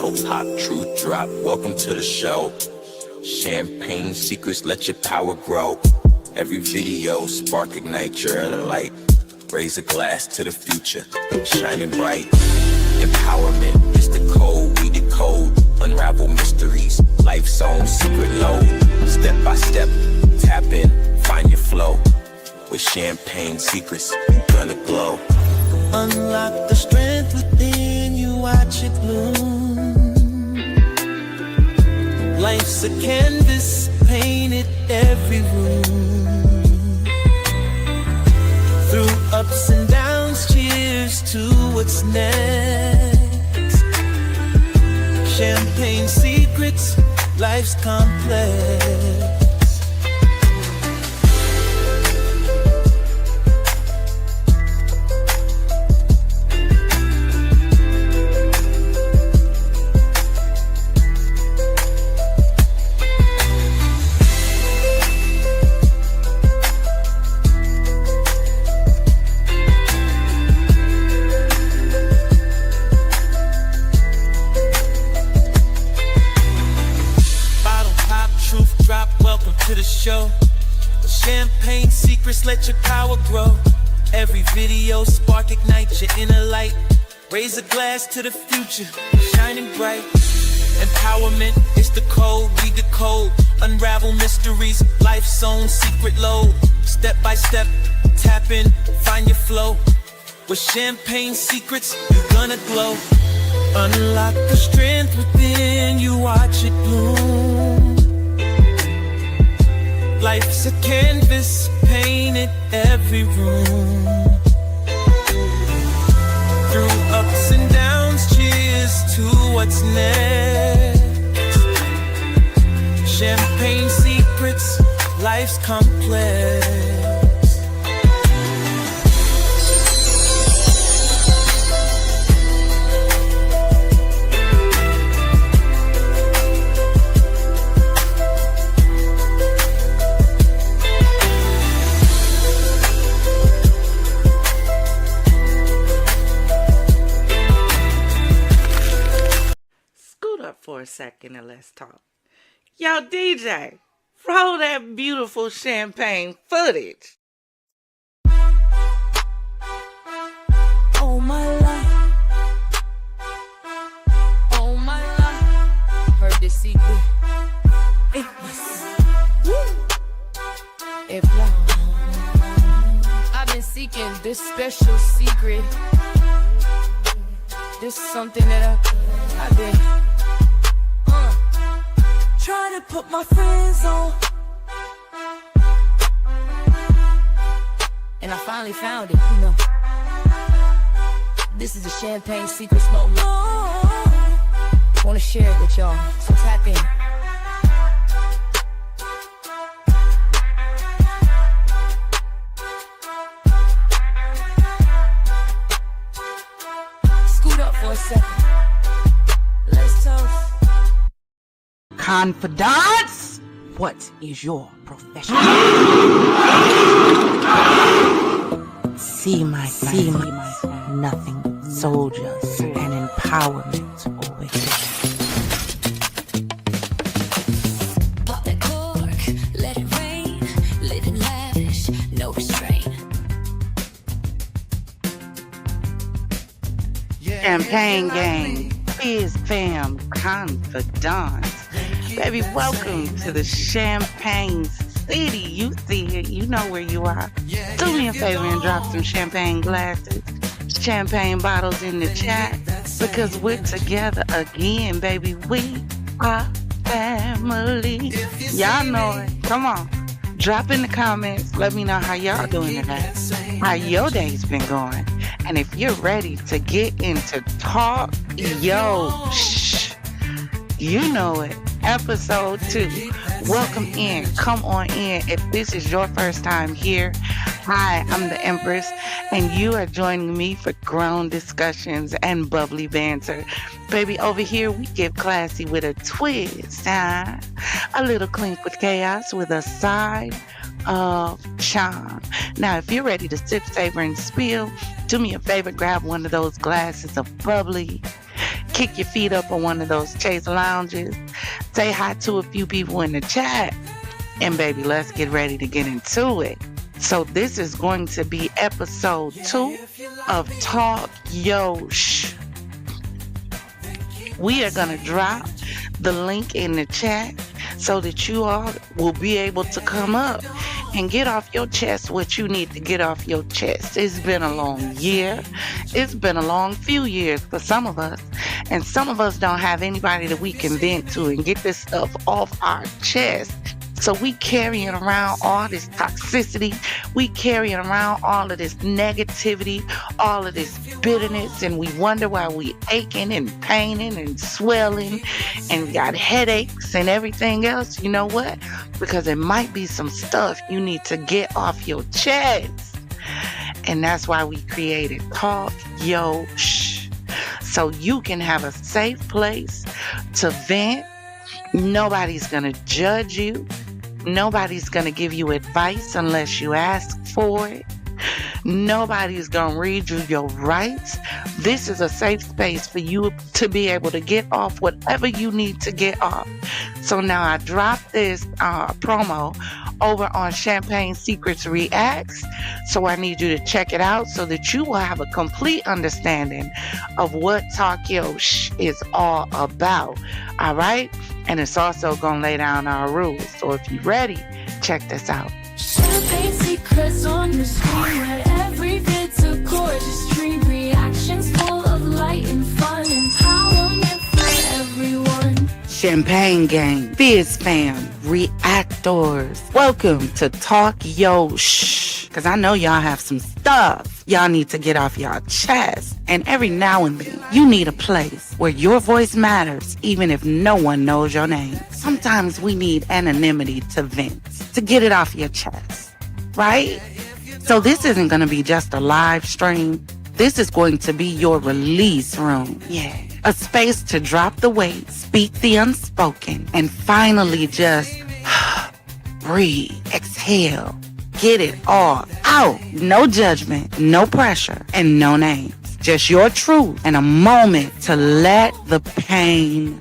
Bottles hot, truth drop, welcome to the show. Champagne secrets, let your power grow. Every video, spark, ignite your inner light. Raise a glass to the future, shining bright. Empowerment is the code, we decode. Unravel mysteries, life's own secret load. Step by step, tap in, find your flow. With champagne secrets, you're gonna glow. Unlock the strength within you, watch it bloom. Life's a canvas, painted every room. Through ups and downs, cheers to what's next. Champagne secrets, life's complex. To the show, champagne secrets, let your power grow. Every video, spark, ignite your inner light. Raise a glass to the future, shining bright. Empowerment is the code, we decode. Unravel mysteries, life's own secret load. Step by step, tap in, find your flow. With champagne secrets, you're gonna glow. Unlock the strength within you, watch it bloom. Life's a canvas, painted every room. Through ups and downs, cheers to what's next. Champagne secrets, life's complex. For a second and let's talk. Yo, DJ, roll that beautiful champagne footage. Oh my life, oh my life. Heard this secret. If I've been seeking this special secret. This is something that I've been trying to put my friends on, and I finally found it, you know. This is a champagne secrets moment. I wanna share it with y'all, so tap in. Scoot up for a second. Let's toast. Confidants, what is your profession? See my friend, nothing but soldiers and empowerment over here. Pop that cork, let it rain, living lavish, no restraint. Champagne gang, fizz fam, confidants. Baby, welcome to the Champagne City. You see it, you know where you are. Do me a favor and drop some champagne glasses, champagne bottles in the chat, because we're together again, baby. We are family. Y'all know it. Come on. Drop in the comments. Let me know how y'all doing today. How your day's been going. And if you're ready to get into talk, yo, shh, you know it. Episode 2. Welcome in. Come on in. If this is your first time here, hi, I'm the Empress, and you are joining me for grown discussions and bubbly banter. Baby, over here we get classy with a twist, huh? A little clink with chaos with a side of charm. Now, if you're ready to sip, savor, and spill, do me a favor, grab one of those glasses of bubbly kick your feet up on one of those Chase lounges, say hi to a few people in the chat, and baby, let's get ready to get into it. So this is going to be episode 2 of Talk Yo Shh. We are going to drop the link in the chat so that you all will be able to come up and get off your chest what you need to get off your chest. It's been a long year. It's been a long few years for some of us. And some of us don't have anybody that we can vent to and get this stuff off our chest. So we carrying around all this toxicity. We carrying around all of this negativity, all of this bitterness, and we wonder why we aching and paining and swelling and got headaches and everything else. You know what? Because it might be some stuff you need to get off your chest. And that's why we created Talk Yo Shh. So you can have a safe place to vent. Nobody's going to judge you. Nobody's going to give you advice unless you ask for it. Nobody's going to read you your rights. This is a safe space for you to be able to get off whatever you need to get off. So now I dropped this promo over on Champagne Secrets Reacts. So I need you to check it out so that you will have a complete understanding of what Talk Yo Shh is all about. All right? And it's also going to lay down our rules. So if you're ready, check this out. Champagne secrets on the screen where every vid's a gorgeous dream. Reactions full of light and fun, empowerment for everyone. Champagne Gang, Fizz Fam, Reactors. Welcome to Talk Yo Shh. Because I know y'all have some stuff y'all need to get off y'all chest. And every now and then, you need a place where your voice matters, even if no one knows your name. Sometimes we need anonymity to vent, to get it off your chest, right? So this isn't going to be just a live stream. This is going to be your release room. Yeah. A space to drop the weight, speak the unspoken, and finally just breathe, exhale, get it all out. No judgment, no pressure, and no names. Just your truth and a moment to let the pain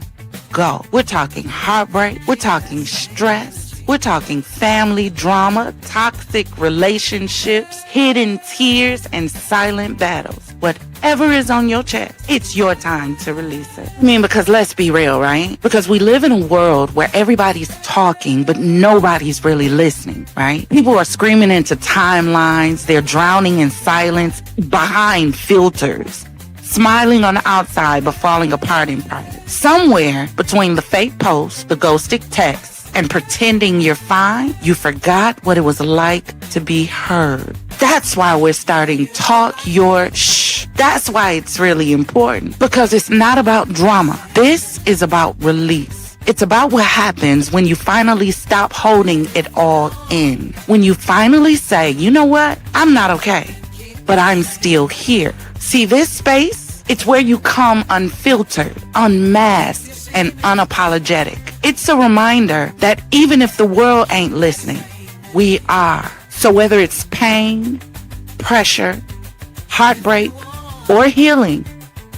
go. We're talking heartbreak. We're talking stress. We're talking family drama, toxic relationships, hidden tears, and silent battles. Whatever is on your chest, it's your time to release it. I mean, because let's be real, right? Because we live in a world where everybody's talking, but nobody's really listening, right? People are screaming into timelines. They're drowning in silence behind filters. Smiling on the outside, but falling apart in private. Somewhere between the fake posts, the ghosted texts, and pretending you're fine, you forgot what it was like to be heard. That's why we're starting Talk Your Shh. That's why it's really important, because it's not about drama. This is about release. It's about what happens when you finally stop holding it all in. When you finally say, you know what? I'm not okay, but I'm still here. See, this space, it's where you come unfiltered, unmasked, and unapologetic. It's a reminder that even if the world ain't listening, we are. So whether it's pain, pressure, heartbreak, or healing,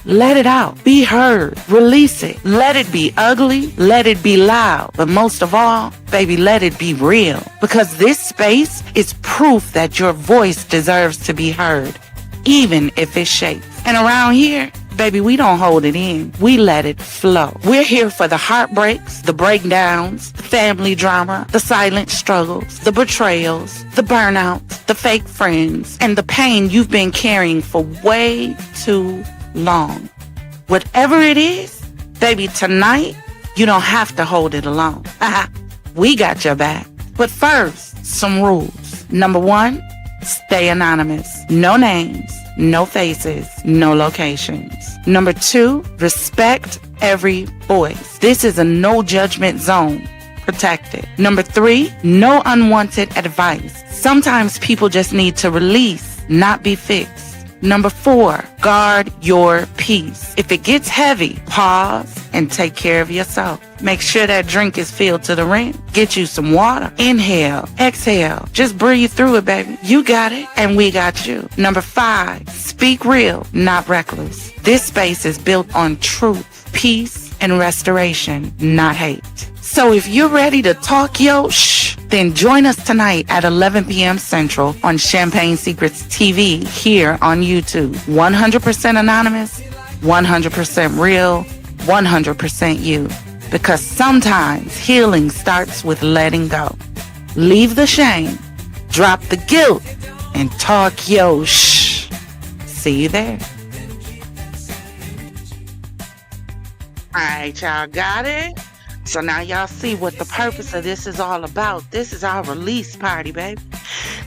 let it out. Be heard. Release it. Let it be ugly. Let it be loud. But most of all, baby, let it be real. Because this space is proof that your voice deserves to be heard, even if it shakes. And around here, baby, we don't hold it in. We let it flow. We're here for the heartbreaks, the breakdowns, the family drama, the silent struggles, the betrayals, the burnouts, the fake friends, and the pain you've been carrying for way too long. Whatever it is, baby, tonight, you don't have to hold it alone. We got your back. But first, some rules. Number 1, stay anonymous. No names. No faces, no locations. Number 2, respect every voice. This is a no judgment zone. Protect it. Number 3, no unwanted advice. Sometimes people just need to release, not be fixed. Number 4, guard your peace. If it gets heavy, pause and take care of yourself. Make sure that drink is filled to the rim. Get you some water. Inhale, exhale. Just breathe through it, baby. You got it, and we got you. Number 5, speak real, not reckless. This space is built on truth, peace and restoration, not hate. So if you're ready to talk your shh, then join us tonight at 11 p.m. Central on Champagne Secrets TV here on YouTube. 100% anonymous, 100% real, 100% you. Because sometimes healing starts with letting go. Leave the shame, drop the guilt, and talk your shh. See you there. All right, y'all got it? So now y'all see what the purpose of this is all about. This is our release party, baby.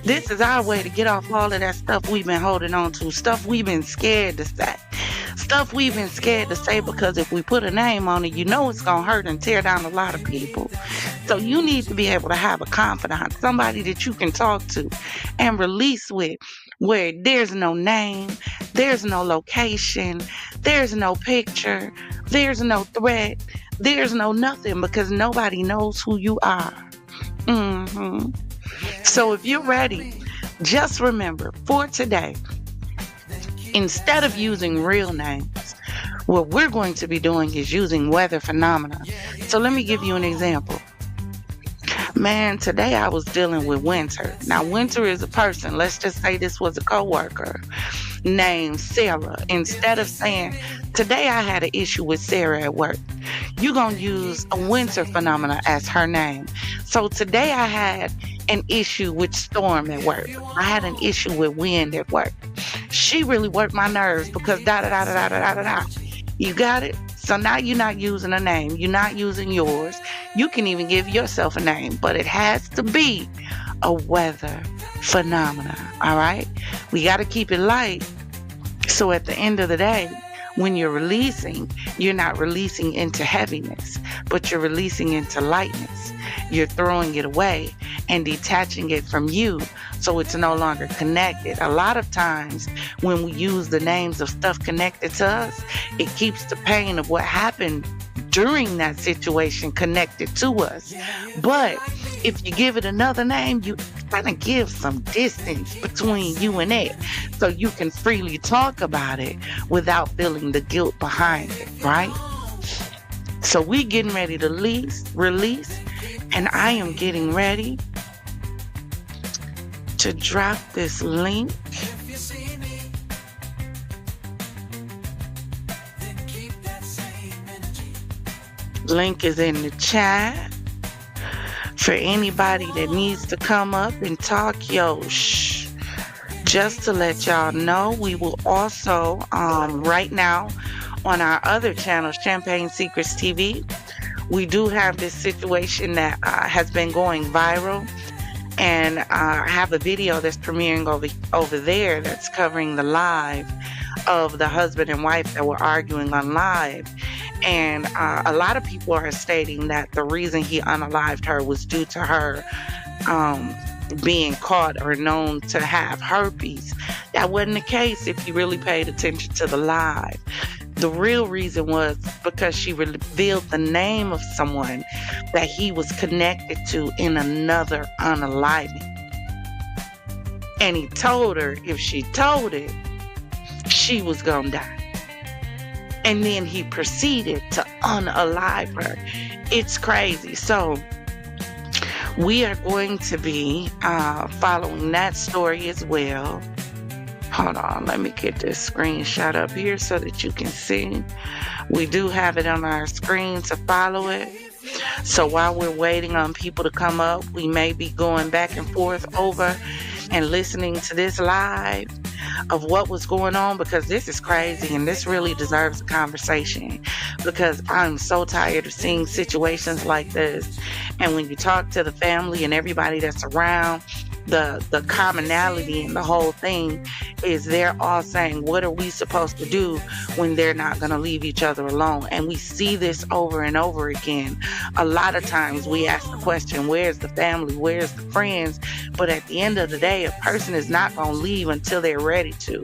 This is our way to get off all of that stuff we've been holding on to, stuff we've been scared to say. Stuff we've been scared to say because if we put a name on it, you know it's going to hurt and tear down a lot of people. So you need to be able to have a confidant, somebody that you can talk to and release with, where there's no name, there's no location, there's no picture, there's no threat, there's no nothing, because nobody knows who you are. So if you're ready, just remember, for today, instead of using real names, what we're going to be doing is using weather phenomena. So let me give you an example. Man, today I was dealing with Winter. Now, Winter is a person. Let's just say this was a coworker named Sarah. Instead of saying, today I had an issue with Sarah at work, you're going to use a Winter phenomena as her name. So today I had an issue with Storm at work. I had an issue with Wind at work. She really worked my nerves because da-da-da-da-da-da-da-da. You got it? So now you're not using a name. You're not using yours. You can even give yourself a name, but it has to be a weather phenomena, all right? We got to keep it light. So at the end of the day, when you're releasing, you're not releasing into heaviness, but you're releasing into lightness. You're throwing it away and detaching it from you so it's no longer connected. A lot of times when we use the names of stuff connected to us, it keeps the pain of what happened during that situation connected to us. But if you give it another name, you kind of give some distance between you and it, so you can freely talk about it without feeling the guilt behind it, right? So we getting ready to release, and I am getting ready to drop this link. Link is in the chat for anybody that needs to come up and talk yo shh. Just to let y'all know, we will also right now on our other channel, Champagne Secrets TV, we do have this situation that has been going viral, and I have a video that's premiering over there that's covering the live of the husband and wife that were arguing on live. And a lot of people are stating that the reason he unalived her was due to her being caught or known to have herpes. That wasn't the case if you really paid attention to the live. The real reason was because she revealed the name of someone that he was connected to in another unaliving. And he told her if she told it, she was gonna die. And then he proceeded to unalive her. It's crazy. So we are going to be following that story as well. Hold on, let me get this screenshot up here so that you can see. We do have it on our screen to follow it. So while we're waiting on people to come up, we may be going back and forth over and listening to this live of what was going on, because this is crazy and this really deserves a conversation, because I'm so tired of seeing situations like this. And when you talk to the family and everybody that's around, the commonality in the whole thing is they're all saying, what are we supposed to do when they're not going to leave each other alone? And we see this over and over again. A lot of times we ask the question, where's the family? Where's the friends? But at the end of the day, a person is not going to leave until they're ready to.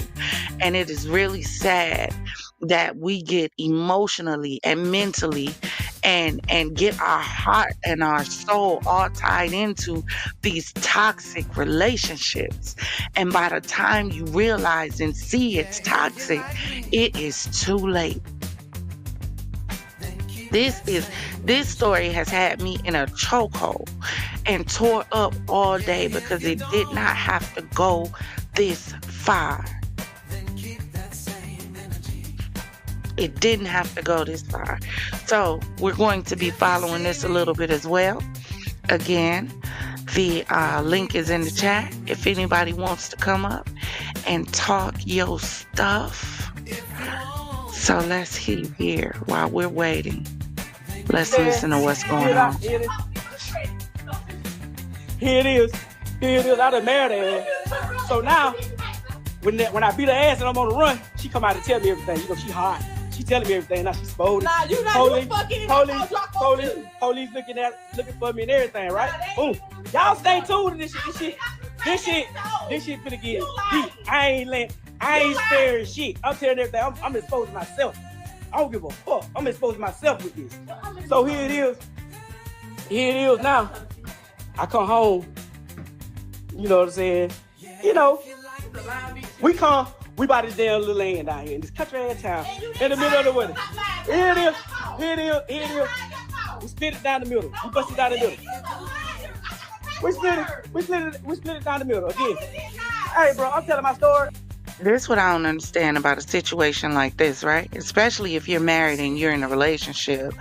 And it is really sad that we get emotionally and mentally and get our heart and our soul all tied into these toxic relationships. And by the time you realize and see it's toxic, it is too late. This story has had me in a chokehold and tore up all day because it did not have to go this far. It didn't have to go this far. So we're going to be following this a little bit as well. Again, the link is in the chat if anybody wants to come up and talk your stuff. So let's hear here while we're waiting. Let's listen to what's going on. Here it is. Here it is. I done married her. So now, when I beat her ass and I'm on the run, she come out and tell me everything. You know, she hot. She telling me everything. Now she's spoiled. Nah, you not police looking for me and everything, right? Ooh, y'all stay tuned to this shit. This shit finna get deep. I ain't sparing shit. I'm telling everything. I'm exposing myself. I don't give a fuck. I'm exposing myself with this. So here it is. Here it is now. I come home. You know what I'm saying? You know, we about this damn little land down here in this country ass town in the middle of the winter. Here it is. Here it is. Here it is. We split it down the middle. We bust it down the middle. We split it down the middle again. Hey, bro, I'm telling my story. This is what I don't understand about a situation like this, right? Especially if you're married and you're in a relationship.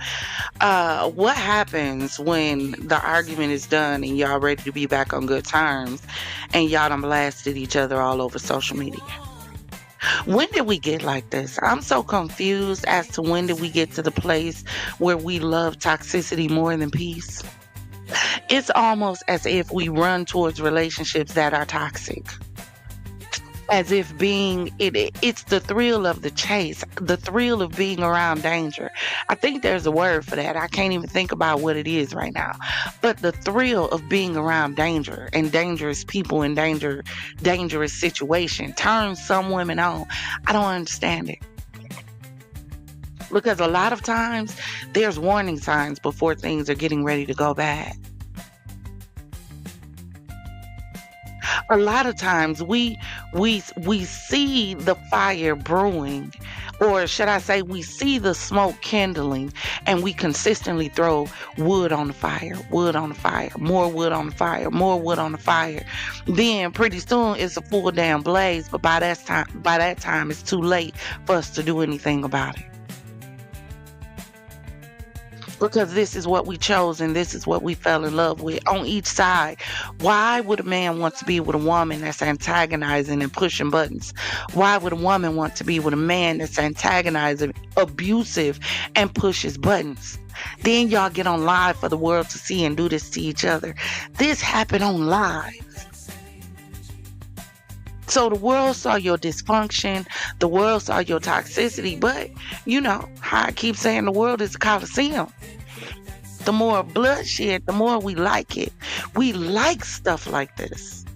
What happens when the argument is done and y'all ready to be back on good terms and y'all done blasted each other all over social media? When did we get like this? I'm so confused as to when did we get to the place where we love toxicity more than peace. It's almost as if we run towards relationships that are toxic. As if it's the thrill of the chase, the thrill of being around danger. I think there's a word for that. I can't even think about what it is right now. But the thrill of being around danger and dangerous people in dangerous situation turns some women on. I don't understand it. Because a lot of times there's warning signs before things are getting ready to go bad. A lot of times we see the fire brewing, or should I say we see the smoke kindling, and we consistently throw wood on the fire, more wood on the fire, more wood on the fire. Then pretty soon it's a full damn blaze, but by that time it's too late for us to do anything about it. Because this is what we chose and this is what we fell in love with on each side. Why would a man want to be with a woman that's antagonizing and pushing buttons? Why would a woman want to be with a man that's antagonizing, abusive, and pushes buttons? Then y'all get on live for the world to see and do this to each other. This happened on live. So the world saw your dysfunction, the world saw your toxicity, but you know how I keep saying the world is a coliseum. The more bloodshed, the more we like it. We like stuff like this.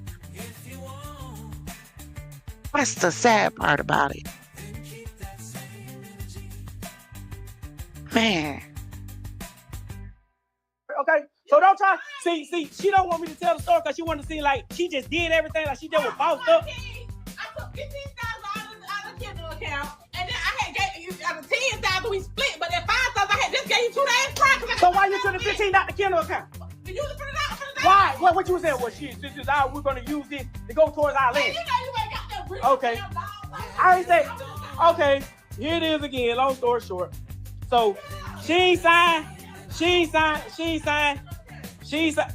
That's the sad part about it. Man. Okay, so don't try. See, she don't want me to tell the story because she want to seem like she just did everything, like she just was bossed up. I took $15,000 out of the Kindle account, and then I had gave you out of $10,000 we split, but then $5,000 I had just gave you 2 days prior. So why you took the 15 out the Kindle account? You use it for the Why? What you was saying? Well, we're gonna use this to go towards our land. You know you ain't got that real. Okay. I ain't say. Okay, here it is again. Long story short. So she ain't signed.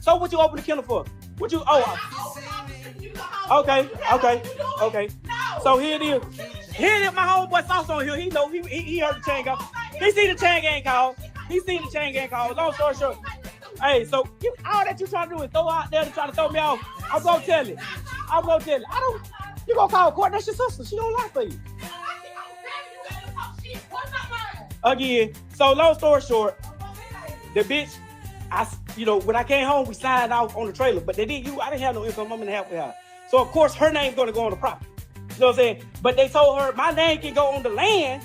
So what you open the Kindle for? What you? Okay. So here it is. Here it is. My homeboy Sauce on here. He know. He heard the chain go. He see the chain gang call. Long story short. Hey, so all that you trying to do is throw out there to try to throw me off. I'm gonna tell it. I don't. You gonna call court? That's your sister. She don't lie for you. Again. So long story short, the bitch. When I came home, we signed off on the trailer, but I didn't have no income. I'm gonna help her. So of course her name's gonna go on the property. You know what I'm saying? But they told her my name can go on the land.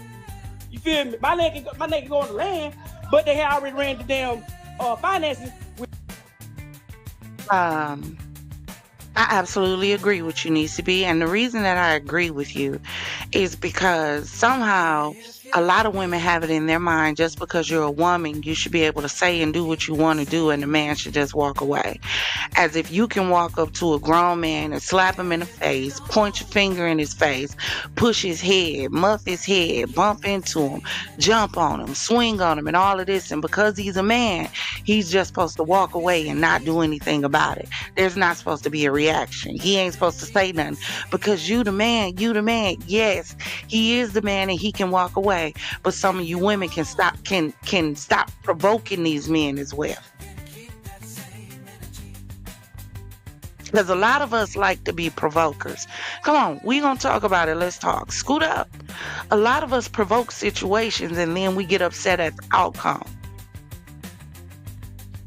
You feel me? My name can go on the land, but they had already ran the damn finances. I absolutely agree with you, Niecy B. And the reason that I agree with you is because somehow A lot of women have it in their mind just because you're a woman, you should be able to say and do what you want to do, and the man should just walk away. As if you can walk up to a grown man and slap him in the face, point your finger in his face, push his head, muff his head, bump into him, jump on him, swing on him, and all of this. And because he's a man, he's just supposed to walk away and not do anything about it. There's not supposed to be a reaction. He ain't supposed to say nothing because you the man, you the man. Yes, he is the man and he can walk away. But some of you women can stop provoking these men as well. Because a lot of us like to be provokers. Come on, we gonna talk about it. Let's talk. Scoot up. A lot of us provoke situations and then we get upset at the outcome.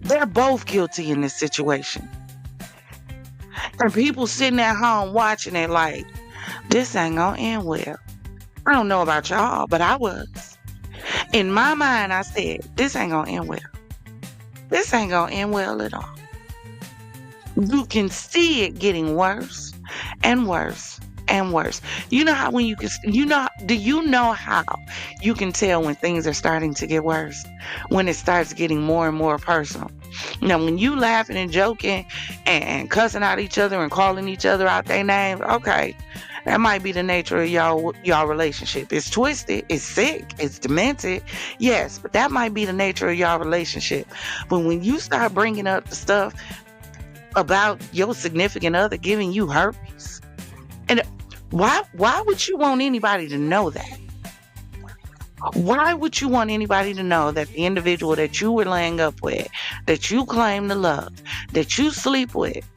They're both guilty in this situation. And people sitting at home watching it like, this ain't gonna end well. I don't know about y'all, but I was. In my mind, I said, this ain't gonna end well. This ain't gonna end well at all. You can see it getting worse and worse and worse. You know how when do you know how you can tell when things are starting to get worse? When it starts getting more and more personal. Now, when you laughing and joking and cussing out each other and calling each other out their names, okay, that might be the nature of y'all relationship. It's twisted, it's sick, it's demented, yes, but that might be the nature of y'all relationship. But when you start bringing up the stuff about your significant other giving you herpes, and why would you want anybody to know that? Why would you want anybody to know that the individual that you were laying up with, that you claim to love, that you sleep with,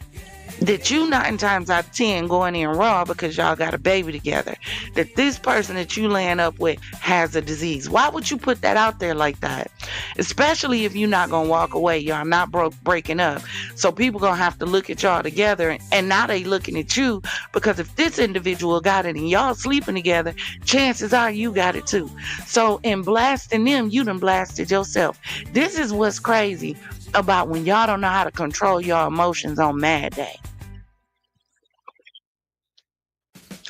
that you 9 times out of 10 going in raw because y'all got a baby together, that this person that you laying up with has a disease? Why would you put that out there like that? Especially if you're not going to walk away. Y'all not breaking up. So people going to have to look at y'all together, and now they looking at you because if this individual got it and y'all sleeping together, chances are you got it too. So in blasting them, you done blasted yourself. This is what's crazy about when y'all don't know how to control your emotions on Mad Day.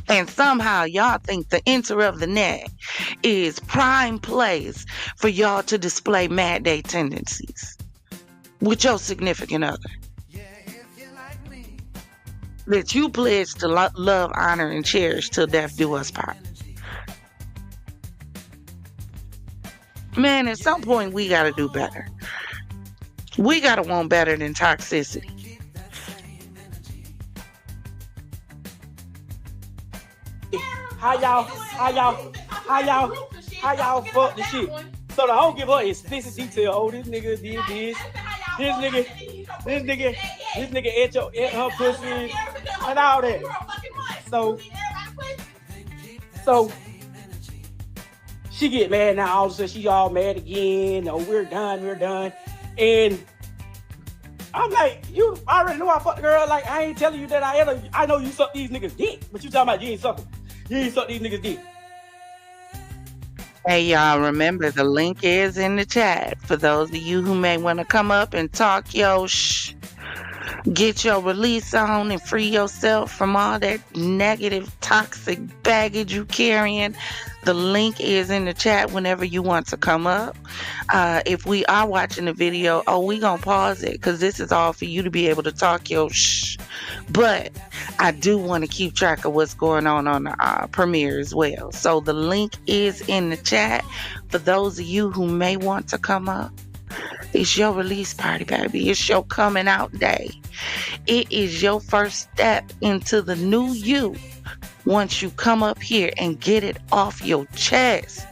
And somehow y'all think the enter of the net is prime place for y'all to display Mad Day tendencies with your significant other. That you pledge to love, honor, and cherish till death do us part. Man, at some point we gotta do better. We gotta want better than toxicity. How y'all fuck the shit? So the hoe give her explicit detail. Oh, this nigga did this. This nigga ate her pussy and all that. So she get mad now. All of a sudden she all mad again. Oh, we're done. And I'm like, you already know I fucked the girl. Like, I ain't telling you that I know you suck these niggas dick, but you talking about you ain't suck them. You ain't suck these niggas dick. Hey, y'all, remember the link is in the chat for those of you who may want to come up and talk your shh. Get your release on and free yourself from all that negative, toxic baggage you carrying. The link is in the chat whenever you want to come up. If we are watching the video, we gonna pause it because this is all for you to be able to talk your shh. But I do want to keep track of what's going on the premiere as well. So the link is in the chat for those of you who may want to come up. It's your release party, baby. It's your coming out day. It is your first step into the new you once you come up here and get it off your chest.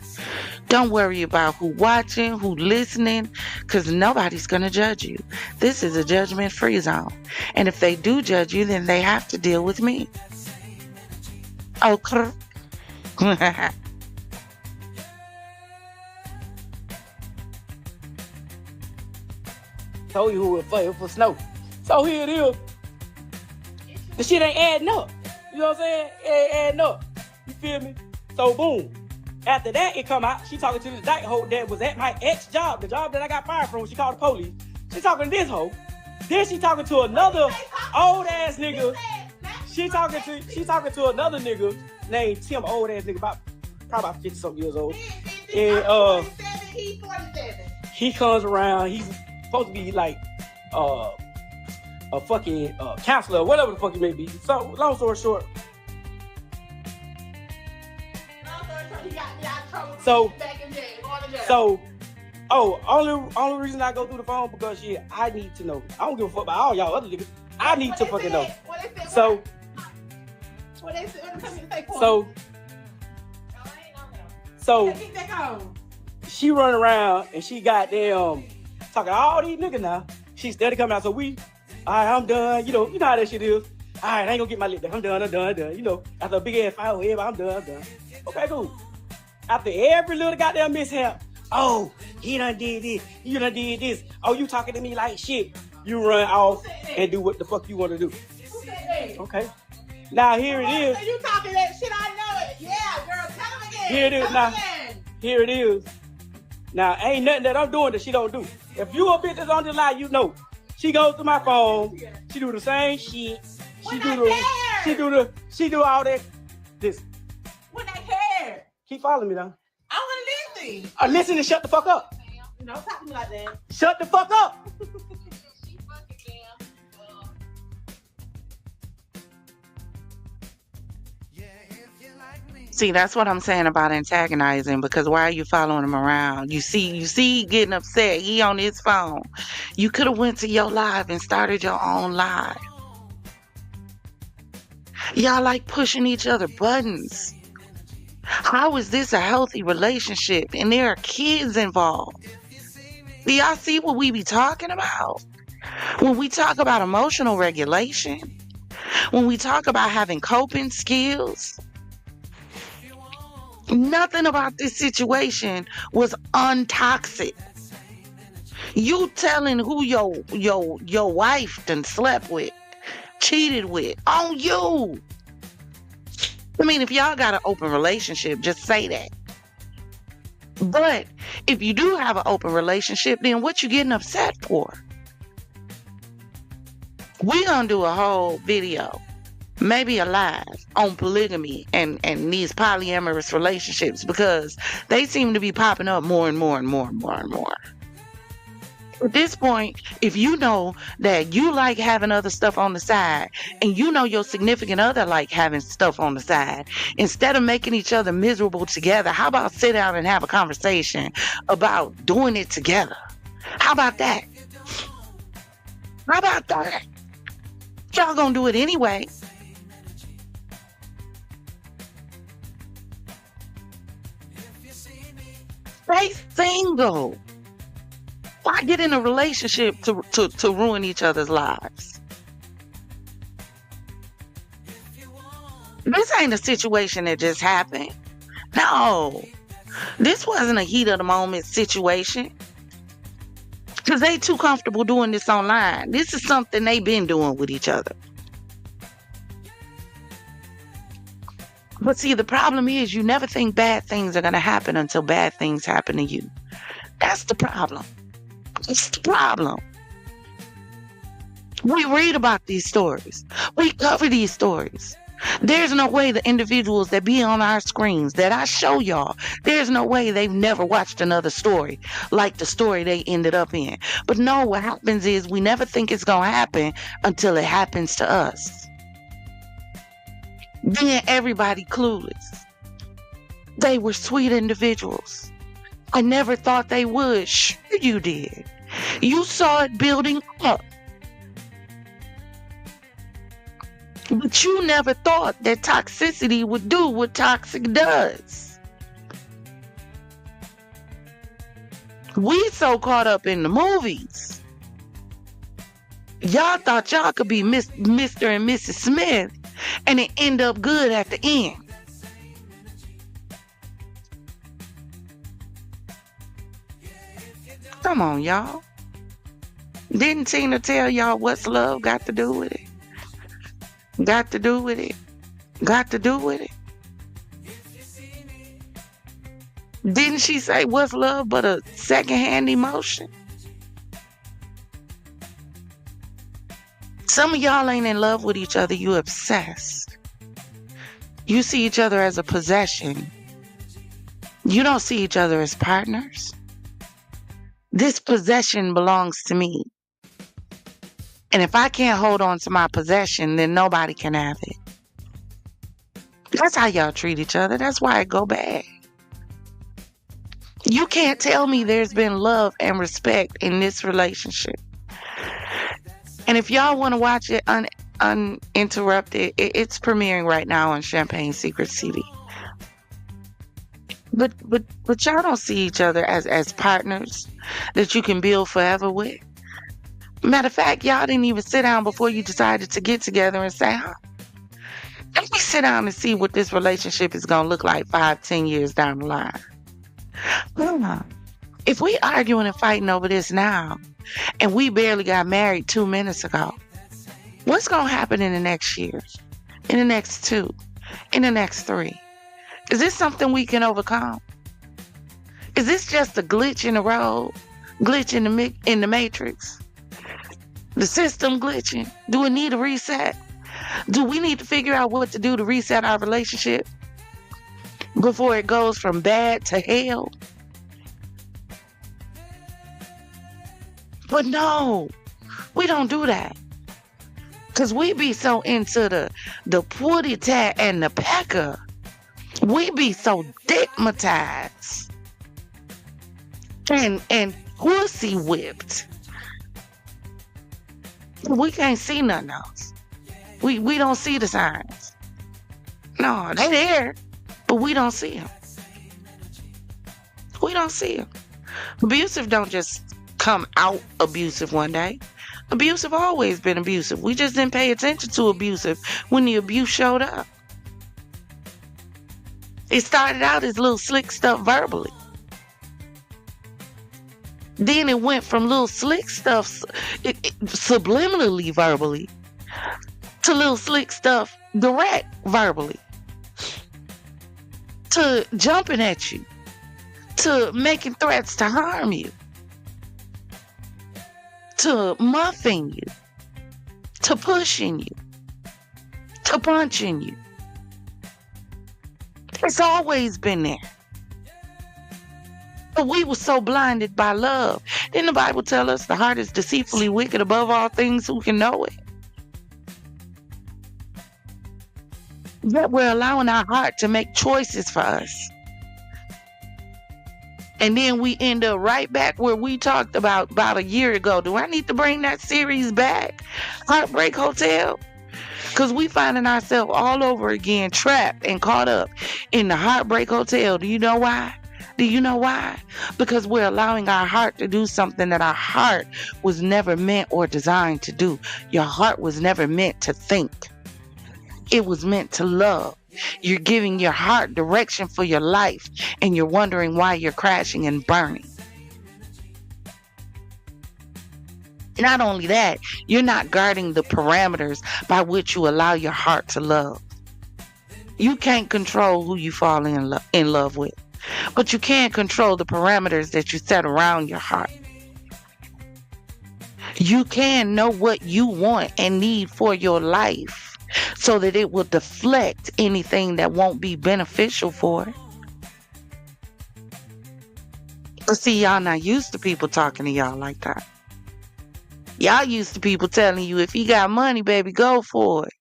Don't worry about who watching, who listening, because nobody's going to judge you. This is a judgment-free zone. And if they do judge you, then they have to deal with me. Okay. Told you who it for snow. So here it is. The shit ain't adding up. You know what I'm saying? It ain't adding up. You feel me? So boom. After that, it come out. She talking to this dyke hoe that was at my ex job, the job that I got fired from. She called the police. She talking to this hoe. Then she talking to another old ass nigga. She talking to another nigga named Tim, old ass nigga, probably about 50 something years old. And I'm 47, he's 47. he comes around. He's supposed to be like a fucking counselor, whatever the fuck he may be. So long story short, He got me out of trouble. So- Back in jail, going to jail. so only reason I go through the phone because shit, I need to know. I don't give a fuck about all y'all other niggas. I need to fucking know. What they said, So what they said, what they say, so so keep that going. she run around and she goddamn talking to all these niggas now. She steady coming out. So all right, I'm done. You know how that shit is. All right, I ain't gonna get my lip back. I'm done. You know, after a big ass fight with everybody, I'm done. Okay, cool. After every little goddamn mishap, oh, he done did this. You done did this. Oh, you talking to me like shit. You run off and do what the fuck you want to do. Who said that? Okay. Now here it is. You talking that shit? I know it. Yeah, girl, tell him again. Here it is Tell now. him again. Here it is. Now, ain't nothing that I'm doing that she don't do. If you a bitch that's on the line, you know. She goes to my phone. She do the same shit. She do all that. This. When they care. Keep following me now. I want to listen. Listen and shut the fuck up. You know, talk to me like that. Shut the fuck up. See, that's what I'm saying about antagonizing, because why are you following him around? You see he getting upset. He on his phone. You could have went to your live and started your own live. Y'all like pushing each other buttons. How is this a healthy relationship? And there are kids involved. Do y'all see what we be talking about? When we talk about emotional regulation, when we talk about having coping skills, nothing about this situation was untoxic. You telling who your wife done slept with, cheated with, on you. I mean, if y'all got an open relationship, just say that. But if you do have an open relationship, then what you getting upset for? We gonna do a whole video, maybe a live, on polygamy and these polyamorous relationships, because they seem to be popping up more and more and more and more and more. At this point, if you know that you like having other stuff on the side, and you know your significant other like having stuff on the side, instead of making each other miserable together, how about sit down and have a conversation about doing it together? How about that? How about that? Y'all gonna do it anyway. Stay single. Why get in a relationship to ruin each other's lives? This ain't a situation that just happened. No. This wasn't a heat of the moment situation. Because they too comfortable doing this online. This is something they've been doing with each other. But see, the problem is you never think bad things are going to happen until bad things happen to you. That's the problem. It's the problem. We read about these stories. We cover these stories. There's no way the individuals that be on our screens that I show y'all, there's no way they've never watched another story like the story they ended up in. But no, what happens is we never think it's going to happen until it happens to us. Then everybody clueless. They were sweet individuals. I never thought they would. Sure you did. You saw it building up. But you never thought that toxicity would do what toxic does. We so caught up in the movies. Y'all thought y'all could be Mr. and Mrs. Smith and it end up good at the end. Come on, y'all. Didn't Tina tell y'all what's love got to do with it? Got to do with it. Got to do with it. Didn't she say what's love but a secondhand emotion? Some of y'all ain't in love with each other. You obsessed. You see each other as a possession. You don't see each other as partners. This possession belongs to me. And if I can't hold on to my possession, then nobody can have it. That's how y'all treat each other. That's why it go bad. You can't tell me there's been love and respect in this relationship. And if y'all want to watch it uninterrupted, it's premiering right now on Champagne Secret CD. But y'all don't see each other as partners that you can build forever with. Matter of fact, y'all didn't even sit down before you decided to get together and say, let me sit down and see what this relationship is going to look like 5-10 years down the line. If we arguing and fighting over this now, and we barely got married 2 minutes ago, what's going to happen in the next year? In the next 2? In the next 3? Is this something we can overcome? Is this just a glitch in the road? Glitch in the matrix? The system glitching? Do it need a reset? Do we need to figure out what to do to reset our relationship before it goes from bad to hell? But no, we don't do that. Because we be so into the putty tat and the pecker. We be so digmatized and pussy whipped. We can't see nothing else. We don't see the signs. No, they there, but we don't see them. We don't see them. Abusive don't just come out abusive one day. Abusive always been abusive. We just didn't pay attention to abusive when the abuse showed up. It started out as little slick stuff verbally. Then it went from little slick stuff subliminally verbally to little slick stuff direct verbally. To jumping at you. To making threats to harm you. To muffing you. To pushing you. To punching you. It's always been there. But we were so blinded by love. Didn't the Bible tell us the heart is deceitfully wicked above all things? Who can know it? Yet we're allowing our heart to make choices for us. And then we end up right back where we talked about a year ago. Do I need to bring that series back? Heartbreak Hotel? Because we finding ourselves all over again trapped and caught up in the Heartbreak Hotel. Do you know why? Do you know why? Because we're allowing our heart to do something that our heart was never meant or designed to do. Your heart was never meant to think. It was meant to love. You're giving your heart direction for your life, and you're wondering why you're crashing and burning. Not only that, you're not guarding the parameters by which you allow your heart to love. You can't control who you fall in love with, but you can control the parameters that you set around your heart. You can know what you want and need for your life so that it will deflect anything that won't be beneficial for it. But see, y'all not used to people talking to y'all like that. Y'all used to people telling you, if he got money, baby, go for it.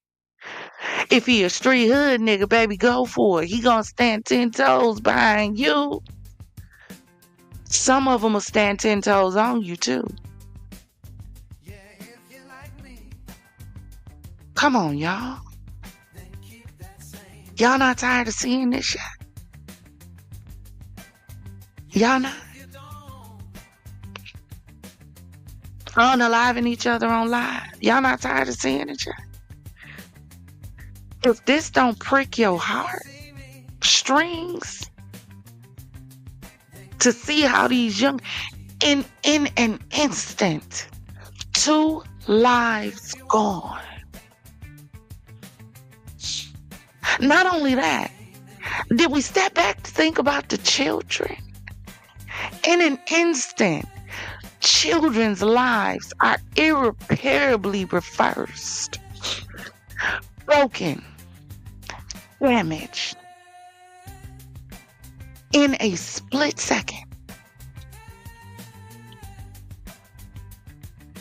If he a street hood nigga, baby, go for it. He gonna stand 10 toes behind you. Some of them will stand 10 toes on you, too. Come on, y'all. Y'all not tired of seeing this shit? Y'all not? Unaliving each other on live. Y'all not tired of seeing it yet? If this don't prick your heart strings to see how these young, in an instant, 2 lives gone. Not only that, did we step back to think about the children? In an instant, children's lives are irreparably reversed, broken, damaged. in a split second.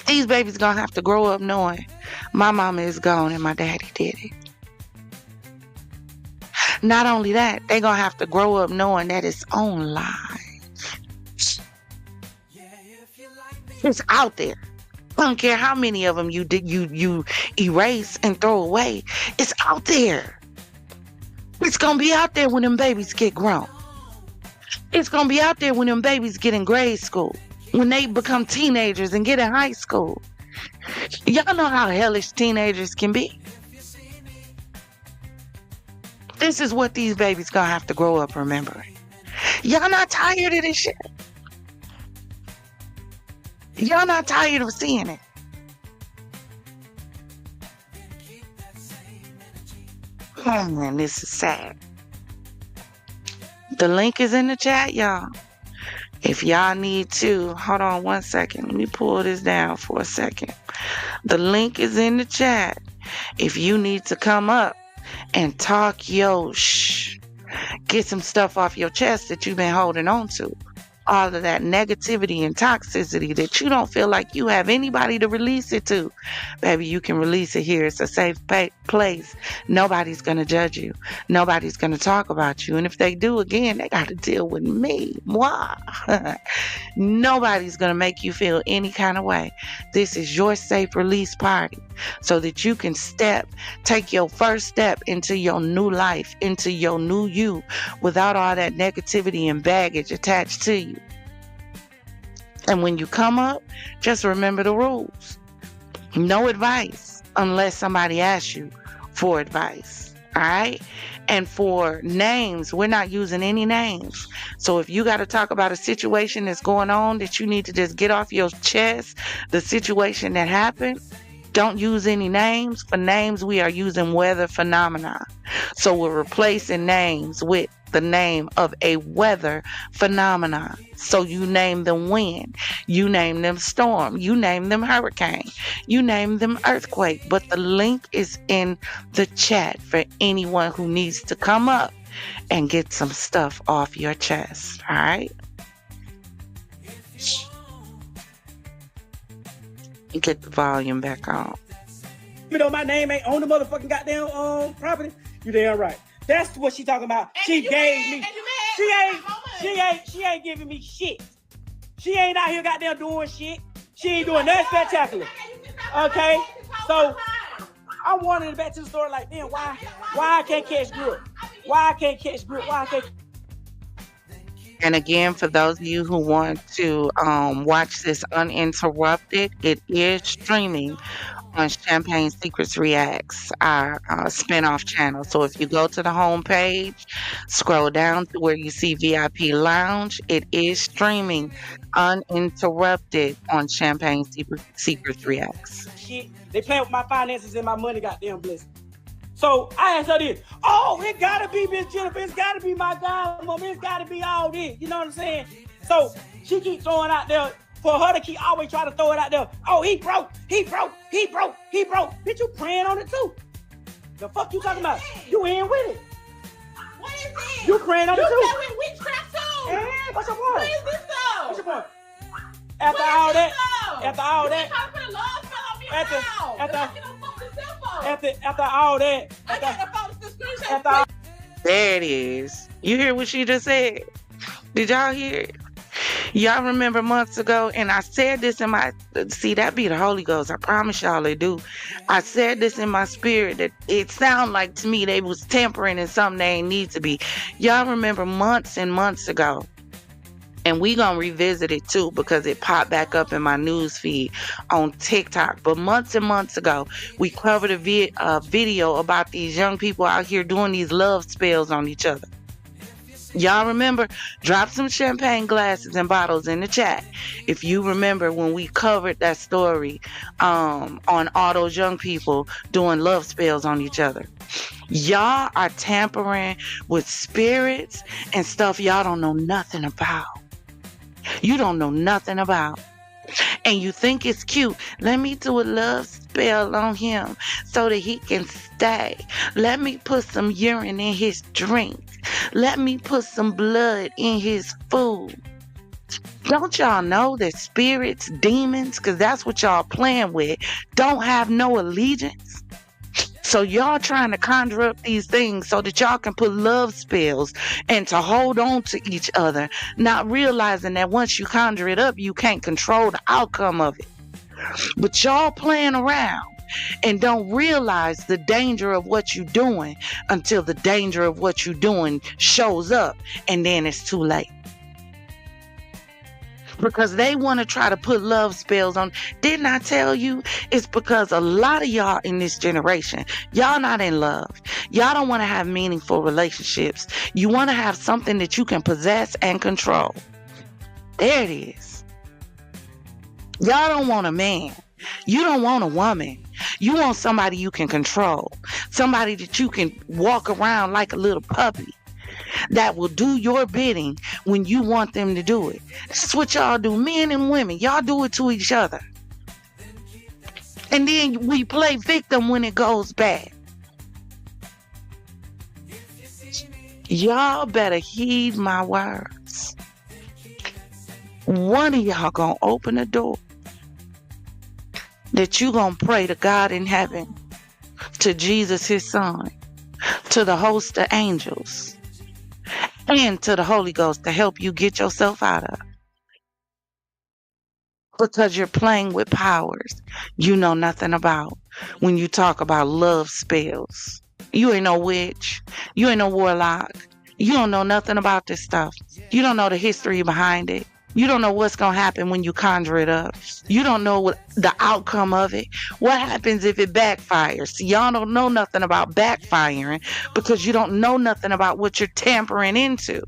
These babies gonna have to grow up knowing my mama is gone and my daddy did it. Not only that, they gonna have to grow up knowing that it's online. It's out there. I don't care how many of them you erase and throw away. It's out there. It's gonna be out there when them babies get grown. It's gonna be out there when them babies get in grade school. When they become teenagers and get in high school. Y'all know how hellish teenagers can be. This is what these babies gonna have to grow up remembering. Y'all not tired of this shit? Y'all not tired of seeing it? Oh man, this is sad. The link is in the chat, y'all. If y'all need to, hold on one second. Let me pull this down for a second. The link is in the chat. If you need to come up and talk your shh, get some stuff off your chest that you've been holding on to. All of that negativity and toxicity that you don't feel like you have anybody to release it to. Baby, you can release it here. It's a safe place. Nobody's going to judge you. Nobody's going to talk about you. And if they do again, they got to deal with me. Moi. Nobody's going to make you feel any kind of way. This is your safe release party so that you can take your first step into your new life, into your new you without all that negativity and baggage attached to you. And when you come up, just remember the rules. No advice unless somebody asks you for advice. All right? And for names, we're not using any names. So if you got to talk about a situation that's going on that you need to just get off your chest, the situation that happened, don't use any names. For names, we are using weather phenomena. So we're replacing names with the name of a weather phenomenon. So you name them wind, you name them storm, you name them hurricane, you name them earthquake. But the link is in the chat for anyone who needs to come up and get some stuff off your chest. All right? Get the volume back on. Even though my name ain't on the motherfucking goddamn property, you damn right. That's what she talking about. And She you gave mad? me. And you mad? She ain't giving me shit. She ain't out here goddamn doing shit. She ain't doing nothing spectacular. Okay, so I wanted it back to the story like, damn, why I can't catch grip? Why I can't catch grip? Why I can't? And again, for those of you who want to watch this uninterrupted, it is streaming on Champagne Secrets Reacts, our spinoff channel. So if you go to the home page, scroll down to where you see VIP Lounge, it is streaming uninterrupted on Champagne Secrets Reacts. Shit, they playing with my finances and my money, goddamn blessed. So I asked her this. Oh, it gotta be Miss Jennifer. It's gotta be my godmom. It's gotta be all this. You know what I'm saying? So she keeps throwing out there for her to keep always trying to throw it out there. Oh, he broke. Bitch, you praying on it too. The fuck you talking about? You in with it. What is this? You praying on it too. You with witchcraft too. Hey, what's your point? What is this though? What's your point? After all that, after all that, Put a love spell on me After- now. after- Don't get no fucking cell phone. after all that, I got the phone to screenshot. after all, There it is. You hear what she just said? Did y'all hear it? Y'all remember months ago, and I said this in my, see, that be the Holy Ghost. I promise y'all they do. I said this in my spirit that it sounded like to me they was tempering in something they ain't need to be. Y'all remember months and months ago, and we gonna revisit it too because it popped back up in my news feed on TikTok. But months and months ago, we covered a video about these young people out here doing these love spells on each other. Y'all remember? Drop some champagne glasses and bottles in the chat if you remember when we covered that story on all those young people doing love spells on each other. Y'all are tampering with spirits and stuff y'all don't know nothing about. You don't know nothing about. And you think it's cute. Let me do a love spell on him so that he can stay. Let me put some urine in his drink Let me put some blood in his food. Don't y'all know that spirits, demons, because that's what y'all playing with, don't have no allegiance? So y'all trying to conjure up these things so that y'all can put love spells and to hold on to each other, not realizing that once you conjure it up, you can't control the outcome of it. But y'all playing around and don't realize the danger of what you're doing until the danger of what you're doing shows up, and then it's too late. Because they want to try to put love spells on. Didn't I tell you? It's because a lot of y'all in this generation, y'all not in love. Y'all don't want to have meaningful relationships. You want to have something that you can possess and control. There it is. Y'all don't want a man. You don't want a woman. You want somebody you can control. Somebody that you can walk around like a little puppy, that will do your bidding when you want them to do it. That's what y'all do, men and women. Y'all do it to each other. And then we play victim when it goes bad. Y'all better heed my words. One of y'all gonna open a door that you gonna pray to God in heaven, to Jesus his son, to the host of angels, and to the Holy Ghost to help you get yourself out of. Because you're playing with powers you know nothing about when you talk about love spells. You ain't no witch. You ain't no warlock. You don't know nothing about this stuff. You don't know the history behind it. You don't know what's going to happen when you conjure it up. You don't know what the outcome of it. What happens if it backfires? See, y'all don't know nothing about backfiring because you don't know nothing about what you're tampering into.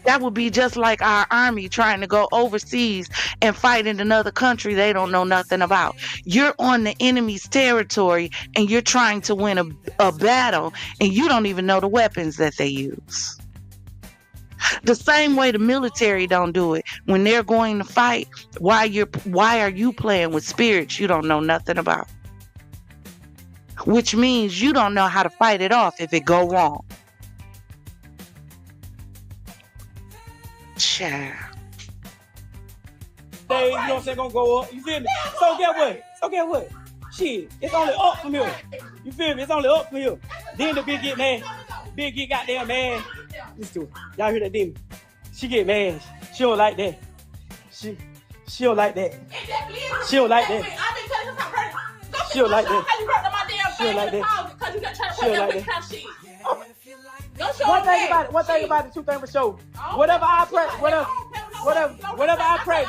That would be just like our army trying to go overseas and fight in another country they don't know nothing about. You're on the enemy's territory and you're trying to win a battle and you don't even know the weapons that they use. The same way the military don't do it. When they're going to fight, why are you playing with spirits you don't know nothing about? Which means you don't know how to fight it off if it go wrong. Child. They, you know what I'm saying, gonna go up. You feel me? So get what? Shit, it's only up from here. You feel me? It's only up from here. Then the big get mad. Big get goddamn mad. Listen to her. Y'all hear that demon? She get mad. She don't like that. She don't like that. She don't like that. She don't like that. She don't like that. She don't like that. One thing about it, two things for sure. Whatever I pray.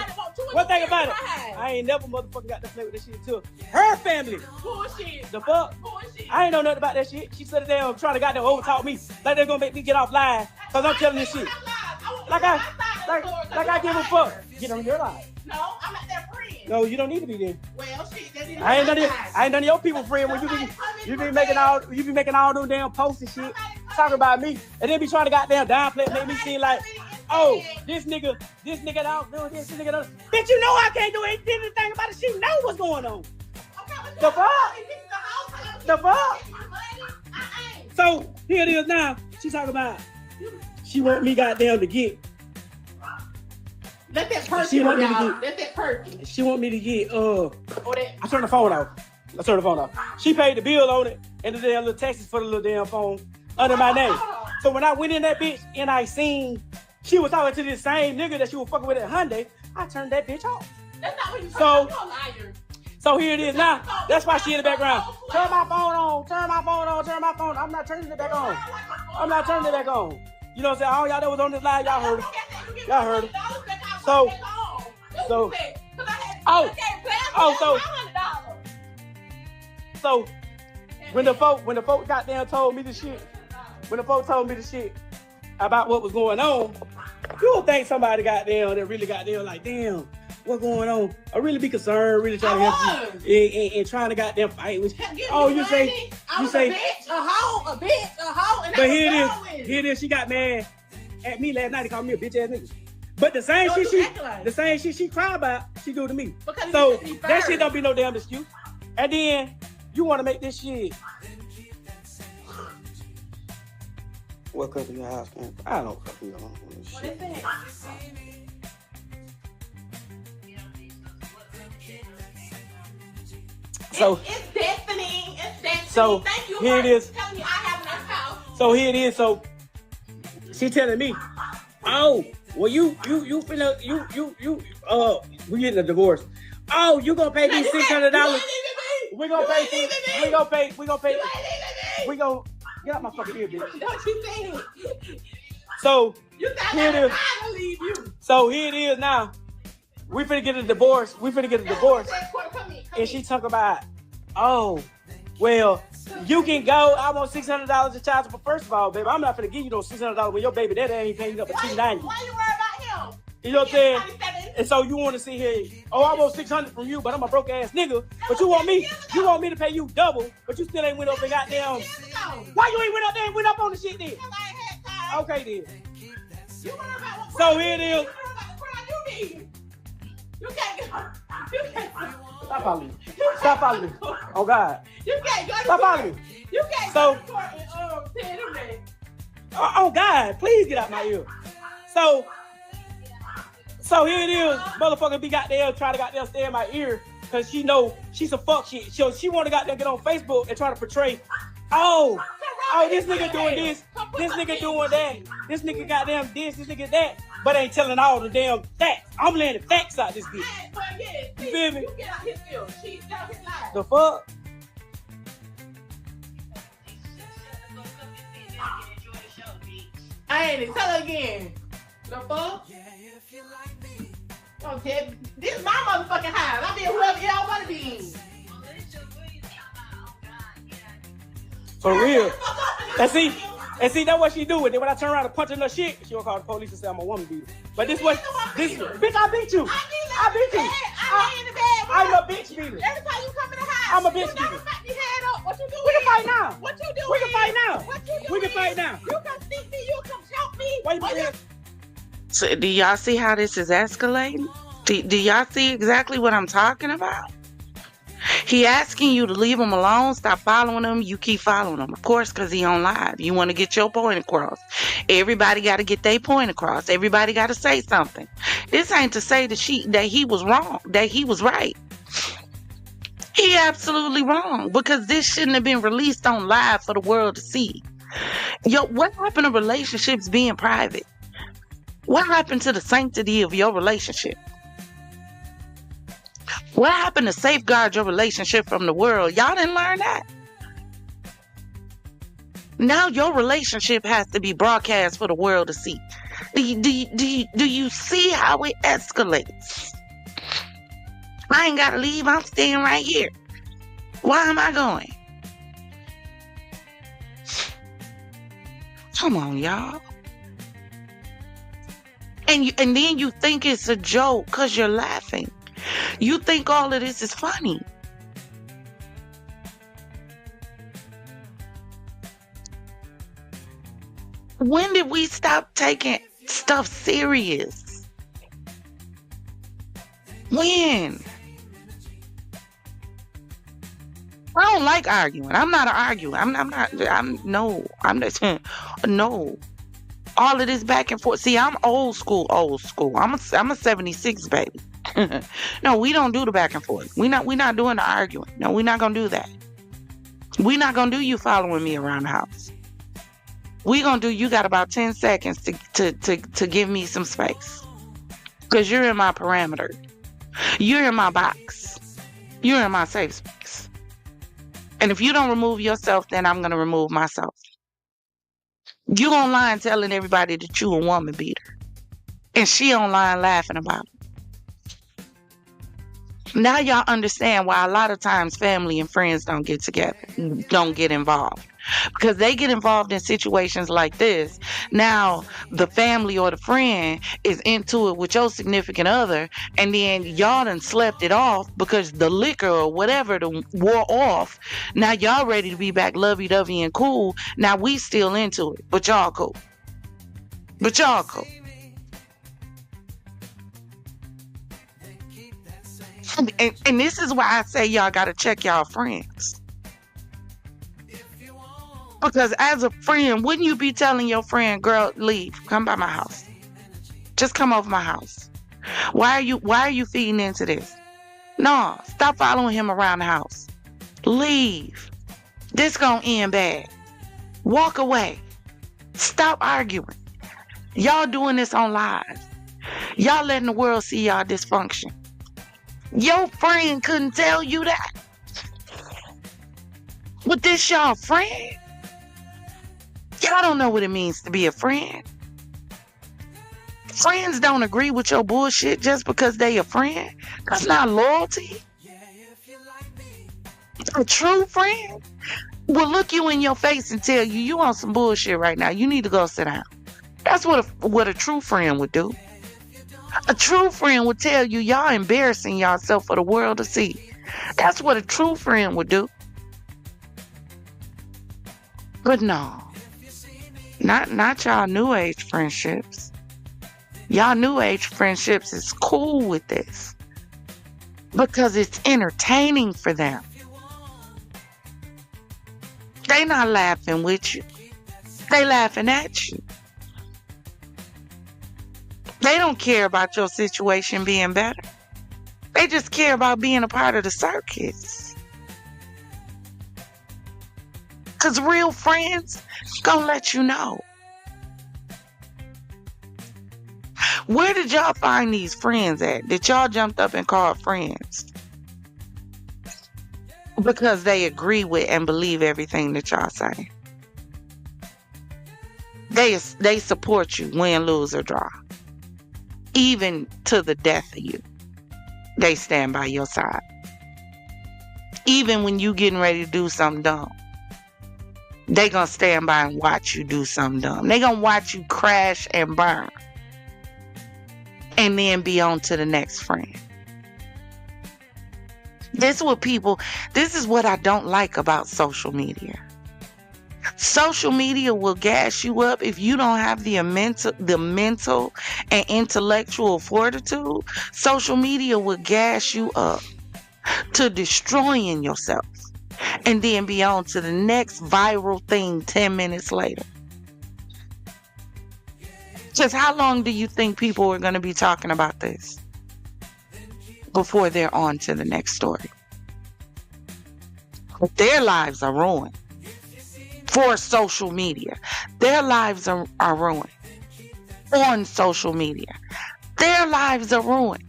One thing about it, I ain't never motherfucking got to play with that shit too. Her family. Bullshit. The fuck? Bullshit. I ain't know nothing about that shit. She said they trying to goddamn overtalk me. Like they're gonna make me get off live. Cause I'm telling this shit. Like I give a fuck. Get on your live. No, I'm not their friend. No, you don't need to be there. Well, shit, that didn't I ain't none of your people friend when you be making all those damn posts and shit talking about me, and then be trying to goddamn downplay, make me seem like, oh, this nigga out doing this nigga does. Bitch, you know I can't do anything about it. She know what's going on. The fuck? The fuck? So here it is now. She talking about she want me goddamn to get. Let that person go down. Let that person. She want me to get I turned the phone off. She paid the bill on it and the damn little taxes for the little damn phone under my name. So when I went in that bitch and I seen she was talking to this same nigga that she was fucking with at Hyundai, I turned that bitch off. That's not what you said. You're a liar. So here it is now. That's why she in the background. Turn my phone on. I'm not turning it back on. You know what I'm saying? All y'all that was on this live, y'all heard it. So when the folk goddamn told me the shit about what was going on, you don't think somebody goddamn that really goddamn like, damn, what's going on? I really be concerned, really trying to help you and trying to goddamn fight with you. Oh, you say a bitch, a hoe, and but here it is, she got mad at me last night. He called me a bitch ass nigga. But the same shit she cried about, she do to me. So that shit don't be no damn excuse. And then you want to make this shit. What country your house came from? I don't fucking know. What is that? So It's destiny. It's destiny. So, thank you here for it is. telling me I have enough house. so here it is. So she telling me, oh, well you we getting a divorce. Oh, you gonna pay me $600? We gonna pay. We gonna get out my fucking ear, bitch. Don't you think? So You got here it is. to leave you. So here it is now. We finna get a divorce. And she talk about, oh, well, you can go. I want $600 in child support. First of all, baby, I'm not finna give you those $600 when your baby daddy ain't paying you up for $290. Why you worry about him? You know what I'm saying? And so you want to see here, oh, I want $600 from you, but I'm a broke ass nigga. But you want me to pay you double, but you still ain't went up and goddamn. Why you ain't went up there and went up on the shit then? Okay then. So here it is. You can't go. Stop following me. Stop following me. Oh God. You can't go. Stop following me. You can't So- go to court and tell them that. Oh God, please get out my ear. So here it is. Motherfucker be goddamn trying to goddamn stay in my ear because she know she's a fuck shit. So she want to goddamn get on Facebook and try to portray, oh, this nigga doing this nigga doing that, this nigga goddamn this nigga that, but ain't telling all the damn facts. I'm laying the facts out this bitch. You feel me? You get out his field. She's out his life. The fuck? I ain't tell her again. The fuck? Okay, this is my motherfucking house. I be whoever y'all want to be in. For real. And see, that's what she do. And then when I turn around and punch in her shit, she gonna call the police and say I'm a woman beater. But bitch, I beat you. I beat you. I'm a bitch beater. Every time you come in the house, I'm a bitch you never beater. smack your head up. What you doing? We can fight now. What you doing? We can fight now. What you doing? We can fight now. You come sneak me. You come choke me. Why you What being So do y'all see how this is escalating? Do y'all see exactly what I'm talking about? He asking you to leave him alone, stop following him. You keep following him, of course, because he on live. You want to get your point across. Everybody got to get their point across. Everybody got to say something. This ain't to say that he was wrong, that he was right. He absolutely wrong because this shouldn't have been released on live for the world to see. Yo, what happened to relationships being private? What happened to the sanctity of your relationship? What happened to safeguard your relationship from the world? Y'all didn't learn that. Now your relationship has to be broadcast for the world to see. Do you see how it escalates? I ain't got to leave. I'm staying right here. Why am I going? Come on, y'all. And then you think it's a joke because you're laughing. You think all of this is funny. When did we stop taking stuff serious? When? I don't like arguing. I'm not an arguer. No. All of this back and forth. See, I'm old school. I'm a 76 baby. No, we don't do the back and forth. We're not doing the arguing. No, we're not gonna do that. We're not gonna do you following me around the house. We gonna do you got about 10 seconds to give me some space. Cause you're in my parameter. You're in my box. You're in my safe space. And if you don't remove yourself, then I'm gonna remove myself. You online telling everybody that you a woman beater. And she online laughing about it. Now y'all understand why a lot of times family and friends don't get together, don't get involved. Because they get involved in situations like this. Now the family or the friend is into it with your significant other, and then y'all done slept it off because the liquor or whatever done wore off. Now y'all ready to be back lovey-dovey and cool. Now we still into it, but y'all cool. And this is why I say y'all gotta check y'all friends. Because as a friend, wouldn't you be telling your friend, girl, leave, come by my house. Just come over my house. Why are you feeding into this? No, stop following him around the house. Leave. This gonna end bad. Walk away. Stop arguing. Y'all doing this on live. Y'all letting the world see y'all dysfunction. Your friend couldn't tell you that. But this y'all friend? Y'all don't know what it means to be a friend. Friends don't agree with your bullshit just because they a friend. That's not loyalty. A true friend will look you in your face and tell you, you on some bullshit right now. You need to go sit down. That's what a true friend would do. A true friend would tell you, y'all embarrassing yourself for the world to see. That's what a true friend would do. But no. Not y'all new age friendships. Y'all new age friendships is cool with this. Because it's entertaining for them. They not laughing with you. They laughing at you. They don't care about your situation being better. They just care about being a part of the circus. Because real friends gonna let you know. Where did y'all find these friends at that y'all jumped up and called friends? Because they agree with and believe everything that y'all say. They support you, win, lose, or draw. Even to the death of you. They stand by your side. Even when you getting ready to do something dumb. They gonna stand by and watch you do something dumb. They gonna watch you crash and burn. And then be on to the next friend. This is what I don't like about social media. Social media will gas you up if you don't have the mental and intellectual fortitude. Social media will gas you up to destroying yourself and then be on to the next viral thing 10 minutes later. Just how long do you think people are going to be talking about this before they're on to the next story? But their lives are ruined for social media. Their lives are ruined on social media. Their lives are ruined.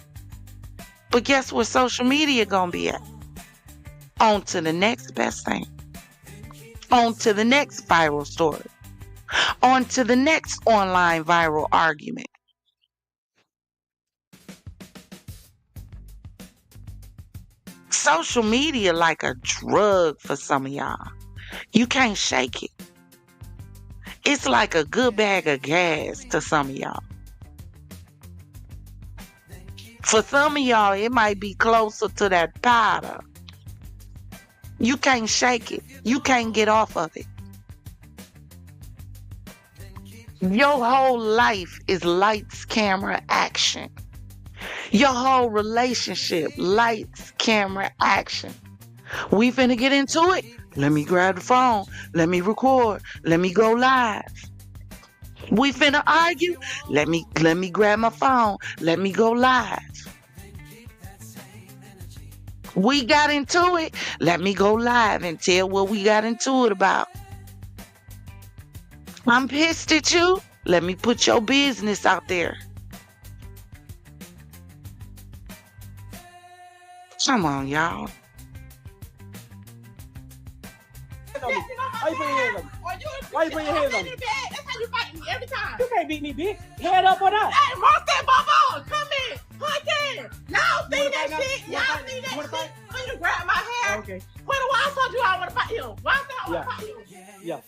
But guess where social media gonna be at? On to the next best thing. On to the next viral story. On to the next online viral argument. Social media like a drug for some of y'all. You can't shake it. It's like a good bag of gas to some of y'all. For some of y'all, it might be closer to that powder. You can't shake it. You can't get off of it. Your whole life is lights, camera, action. Your whole relationship, lights, camera, action. We finna get into it. Let me grab the phone. Let me record. Let me go live. We finna argue. Let me grab my phone. Let me go live. We got into it. Let me go live and tell what we got into it about. I'm pissed at you. Let me put your business out there. Come on, y'all. Why you put your hands on me? Why you put your hands on me? That's how you fight me every time. You can't beat me, bitch. Head up or not. Hey, roast that bubble. Come in. Punch in. Y'all see that shit? Y'all see that shit? When you grab my hair. Okay. When I told you I want to fight you. Why I said I want to fight you? Yeah.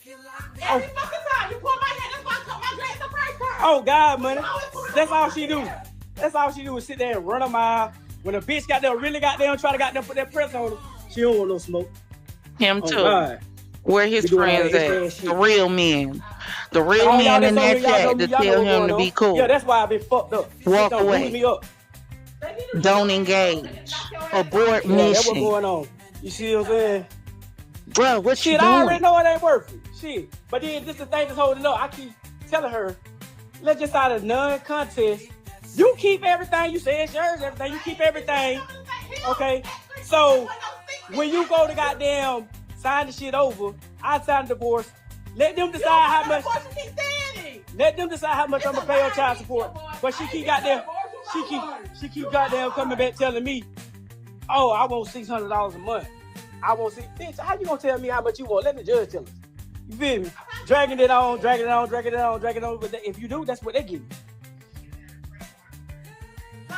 Every fucking time you pull my hair, that's why I cut my dreads the first time. Oh, God, money. That's all she do. That's all she do is sit there and run a mile. When a bitch got there, really got there and try to got there, put that press on her, she don't want no smoke. Him Oh, too. God. Where his We doing friends all that at? shit. The real men. The real All y'all men in that's that on here, chat to y'all know tell him what's to going be on. cool. Yeah, that's why I've been fucked up. Walk Bitch don't away. boost me up. Don't engage. Abort Yeah, that's what's mission. going on. You see what I'm saying? Bro, what you Shit, I already doing? know it ain't worth it. Shit. But then this is the thing that's holding up. I keep telling her, let's just out of non-contest. You keep everything. You say it's yours, everything. You keep everything. Okay? So when you go to goddamn sign the shit over, I sign the divorce. Let them decide how much. Let them decide how much I'm gonna pay on child support. But she keep goddamn coming back telling me, oh, I want $600 a month. I want bitch, how you gonna tell me how much you want? Let the judge tell us. You feel me? Dragging it on. But if you do, that's what they give you.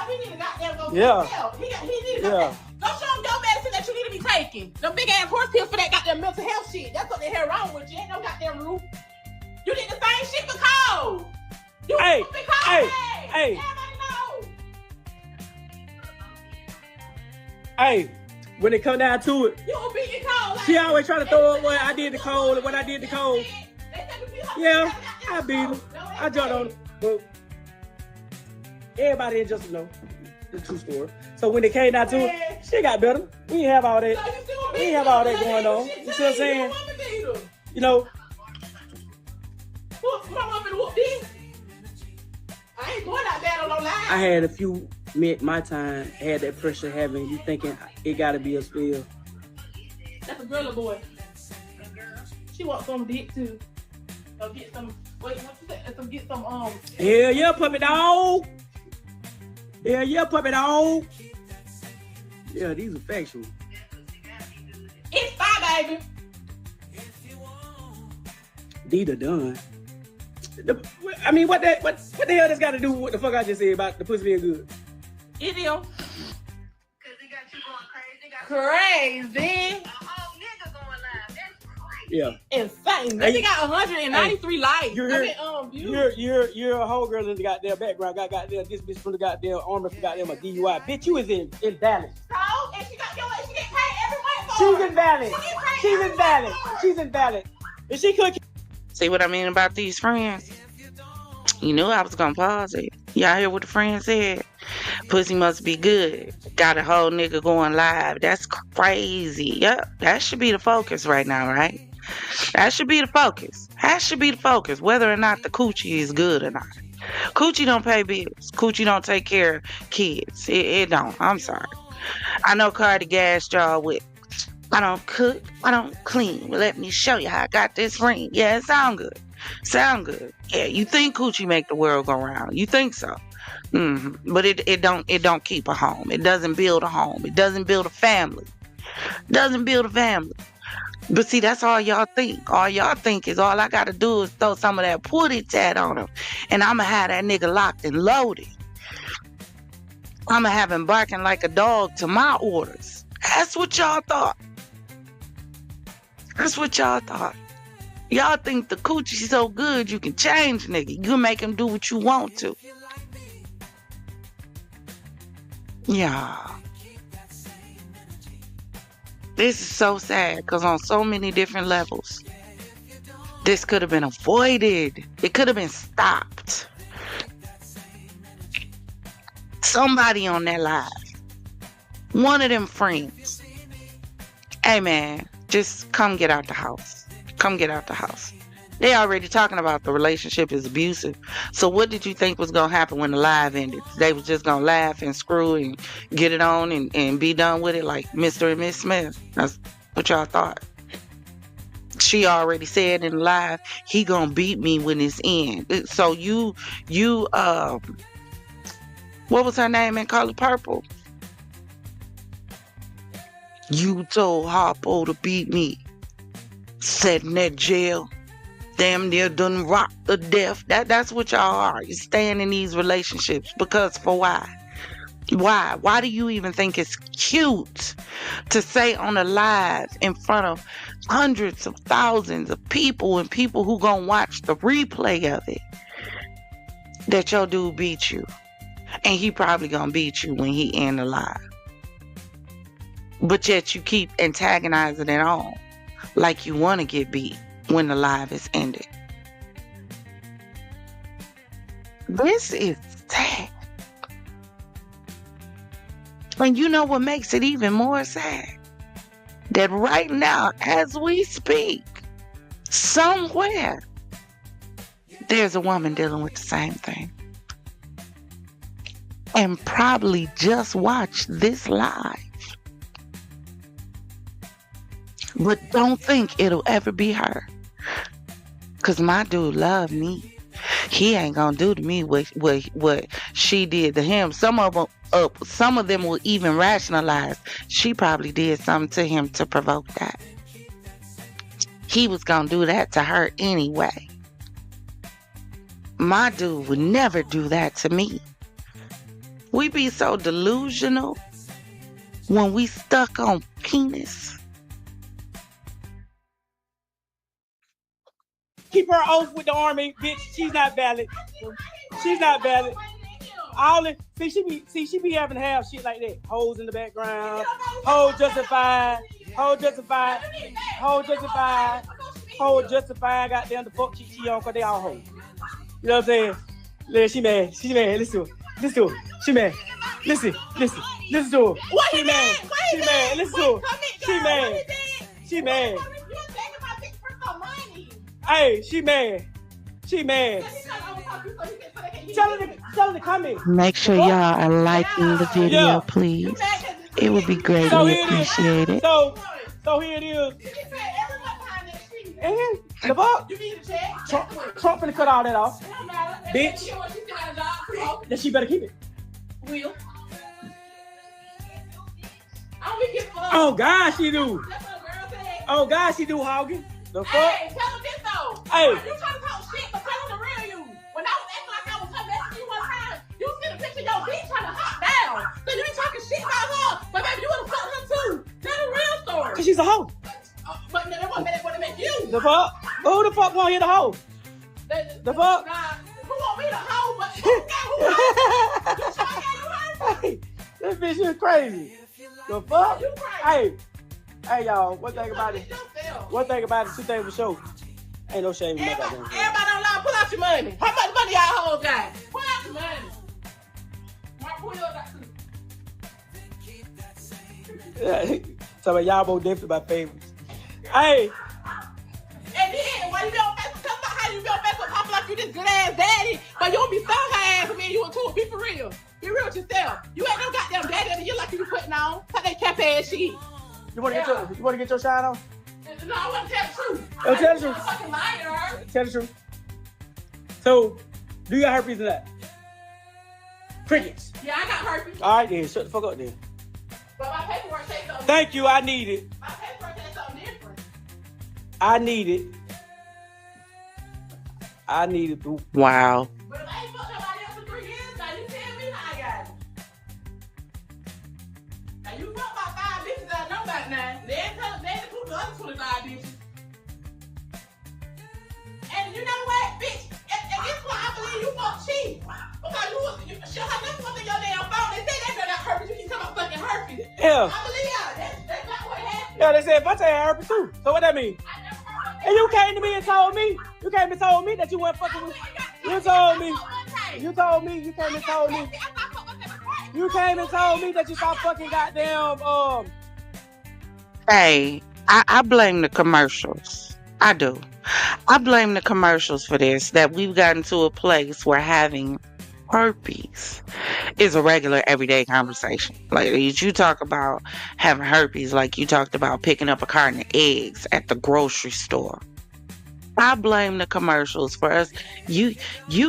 He need to goddamn go Yeah. He need to go show him your medicine that you need to be taking. Them big ass horse pills for that goddamn mental health shit. That's what the hell wrong with you. Ain't no goddamn roof. You need the same shit for cold. Hey. Everybody know. Hey, when it come down to it, You will be your cold. she always try to throw up when I did the cold and when I did the cold. Yeah, I beat him. I jumped on him. But everybody in just know the true story. So when it came down to it, she got better. We didn't have all that. We didn't have all that going on. You see what I'm saying? You know. My woman whooped this. I ain't going out there on no line. I had a few my time, had that pressure having you thinking it gotta be a spill. That's a girl or boy? She wants some dick too. So get some, wait, what you say? So get some, Hell yeah, puppy dog. Hell yeah, puppy dog. Yeah, these are factual. It's fine, baby. Dita done. I mean, what the hell this got to do with what the fuck I just said about the pussy being good? It is. Cause he got you going crazy. Crazy. A whole nigga going live. That's crazy. Yeah. Insane. He got 193 likes. You're a whole girl in the goddamn background. Got goddamn this bitch from the goddamn armor for goddamn a DUI. Bitch, you is in balance. So, and she get paid every month for She's it. in balance. She's in balance. If she could. See what I mean about these friends? You knew I was gonna pause it. Y'all hear what the friend said? Pussy must be good. Got a whole nigga going live. That's crazy. Yep, that should be the focus right now, right? That should be the focus. Whether or not the coochie is good or not. Coochie don't pay bills. Coochie don't take care of kids. It don't. I'm sorry. I know Cardi gassed y'all with, I don't cook, I don't clean. Well, let me show you how I got this ring. Yeah, it sound good. Yeah, you think coochie make the world go round. You think so. But it don't keep a home. It doesn't build a home. It doesn't build a family. But see, that's all y'all think. All y'all think is all I got to do is throw some of that putty tat on him. And I'm going to have that nigga locked and loaded. I'm going to have him barking like a dog to my orders. That's what y'all thought. Y'all think the coochie so good you can change nigga. You can make him do what you want to. Yeah. This is so sad because on so many different levels, this could have been avoided. It could have been stopped. Somebody on that live, one of them friends, hey man, just come get out the house. They already talking about the relationship is abusive. So what did you think was going to happen when the live ended? They was just going to laugh and screw and get it on and be done with it like Mr. and Miss Smith. That's what y'all thought. She already said in live, he going to beat me when it's in. So you what was her name in Color Purple? You told Harpo to beat me. Sat in that jail. Damn near done rock to death. That's what y'all are. You're staying in these relationships. Because for why? Why do you even think it's cute to say on a live in front of hundreds of thousands of people and people who gonna watch the replay of it that your dude beat you? And he probably gonna beat you when he end the live. But yet you keep antagonizing it on like you want to get beat when the live is ended. This is sad. And you know what makes it even more sad? That right now, as we speak, Somewhere there's a woman dealing with the same thing. And probably just watch this live. But don't think it'll ever be her. Cause my dude love me. He ain't gonna do to me what she did to him. Some of them will even rationalize she probably did something to him to provoke that. He was gonna do that to her anyway. My dude would never do that to me. We be so delusional when we stuck on penis. Keep her oath with the army, bitch. She's not valid. She's not valid. All it, she be having to have shit like that. Hoes in the background. Hoes justified. Hoes justified. Hoes justified. Hoes justified. Goddamn the fuck she on, cause they all hoes. You know what I'm saying? Yeah, she mad. She mad. Listen to her. Listen to her. She mad. Listen to her. What She he mad. did? She mad. Listen to her. She mad. She mad. Hey, she mad. She mad. Tell her to come in. Make sure y'all are liking the video, Yeah. please. It would be So greatly here it is. appreciated. So here it is. And the fuck? Trump finna cut all that off. Bitch. Then she better keep it. Oh God, she do. Oh God, she do, Haugen. The fuck? Hey, tell him this though. Hey. You trying to talk shit, but tell him the real you. When I was acting like I was her messaging you one time, you sent a picture of your bitch trying to hop down. So you be talking shit about her, but baby, you would have fucked her too. Tell the real story. Cause she's a hoe. But they want to make you. The fuck? Who the fuck want to hear the hoe? The fuck? Nah, who want me to hoe? But who got who? You sure you heard? Hey, this bitch is crazy. The fuck? You crazy. Hey, y'all. One thing about it. Yourself. One thing about it. Two things for sure. Ain't no shame in my Everybody goddamn don't lie. Pull out your money. How much money y'all hoes got? Pull out your money. Mark, pull yours out too. So y'all both definitely my favorites. Hey, And then, why you be on Facebook? Tell me about how you be on Facebook popping like you this good ass daddy, but you don't be selling her ass for me and you and two. Be for real. Be real with yourself. You ain't no goddamn daddy of the year like you be putting on. Cut that cap ass shit. you wanna get your shine on? No, I want to tell the truth. Oh, tell the truth. I'm a fucking liar. Tell the truth. So, do you got herpes or not? Crickets. Yeah, I got herpes. All right then, shut the fuck up then. But my paperwork says something. Thank you. I need it. My paperwork says something different. I need it. I need it. Too. Wow. But if I ain't fucked nobody else for 3 years now, you tell me how I got it. Now you fucked about 5 bitches that I know about now. They include the other 25 bitches. And you know what, bitch? And this is why I believe you fuck cheap. Because you she'll have nothing up in your damn phone. They say they got herpes. You keep talking about fucking herpes. Yeah. I believe y'all. That's not what happened. Yeah, they said if I tell you herpes too. So what that mean? I never heard of And you came to me and told me. You came and told me that you weren't fucking with. You told me. You told me. You came and told me. You came and told me that you saw fucking goddamn Hey, I blame the commercials. I do. I blame the commercials for this, that we've gotten to a place where having herpes is a regular everyday conversation. Like you talk about having herpes like you talked about picking up a carton of eggs at the grocery store. I blame the commercials for us. You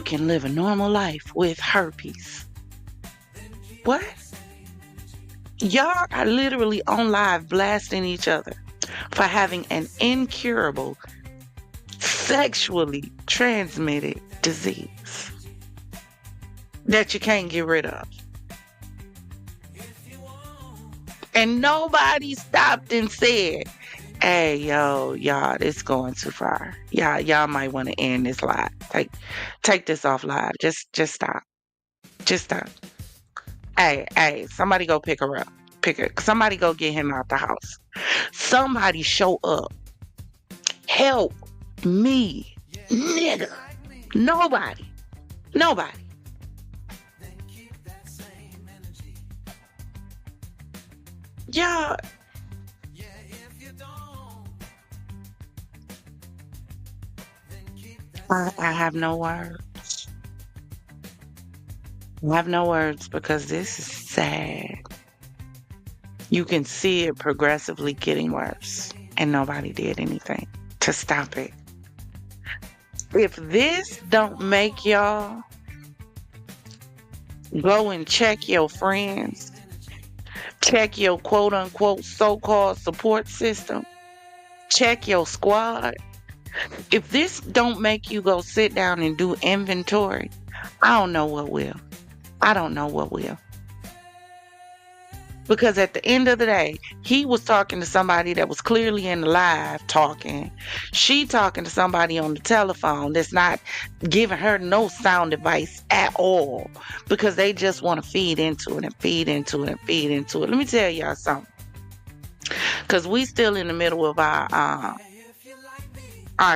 can live a normal life with herpes. What? Y'all are literally on live blasting each other for having an incurable, sexually transmitted disease that you can't get rid of. And nobody stopped and said, hey, y'all, this going too far. Y'all might want to end this live. Take this off live. Just stop. Just stop. Hey, somebody go pick her up. Somebody go get him out the house. Somebody show up. Help me, nigga. Nobody. Y'all. I have no words. I have no words because this is sad. You can see it progressively getting worse, and nobody did anything to stop it. If this don't make y'all go and check your friends, check your quote unquote so called support system, check your squad, if this don't make you go sit down and do inventory, I don't know what will. I don't know what will. Because at the end of the day, he was talking to somebody that was clearly in the live talking. She talking to somebody on the telephone that's not giving her no sound advice at all. Because they just want to feed into it and feed into it and feed into it. Let me tell y'all something. Because we still in the middle of our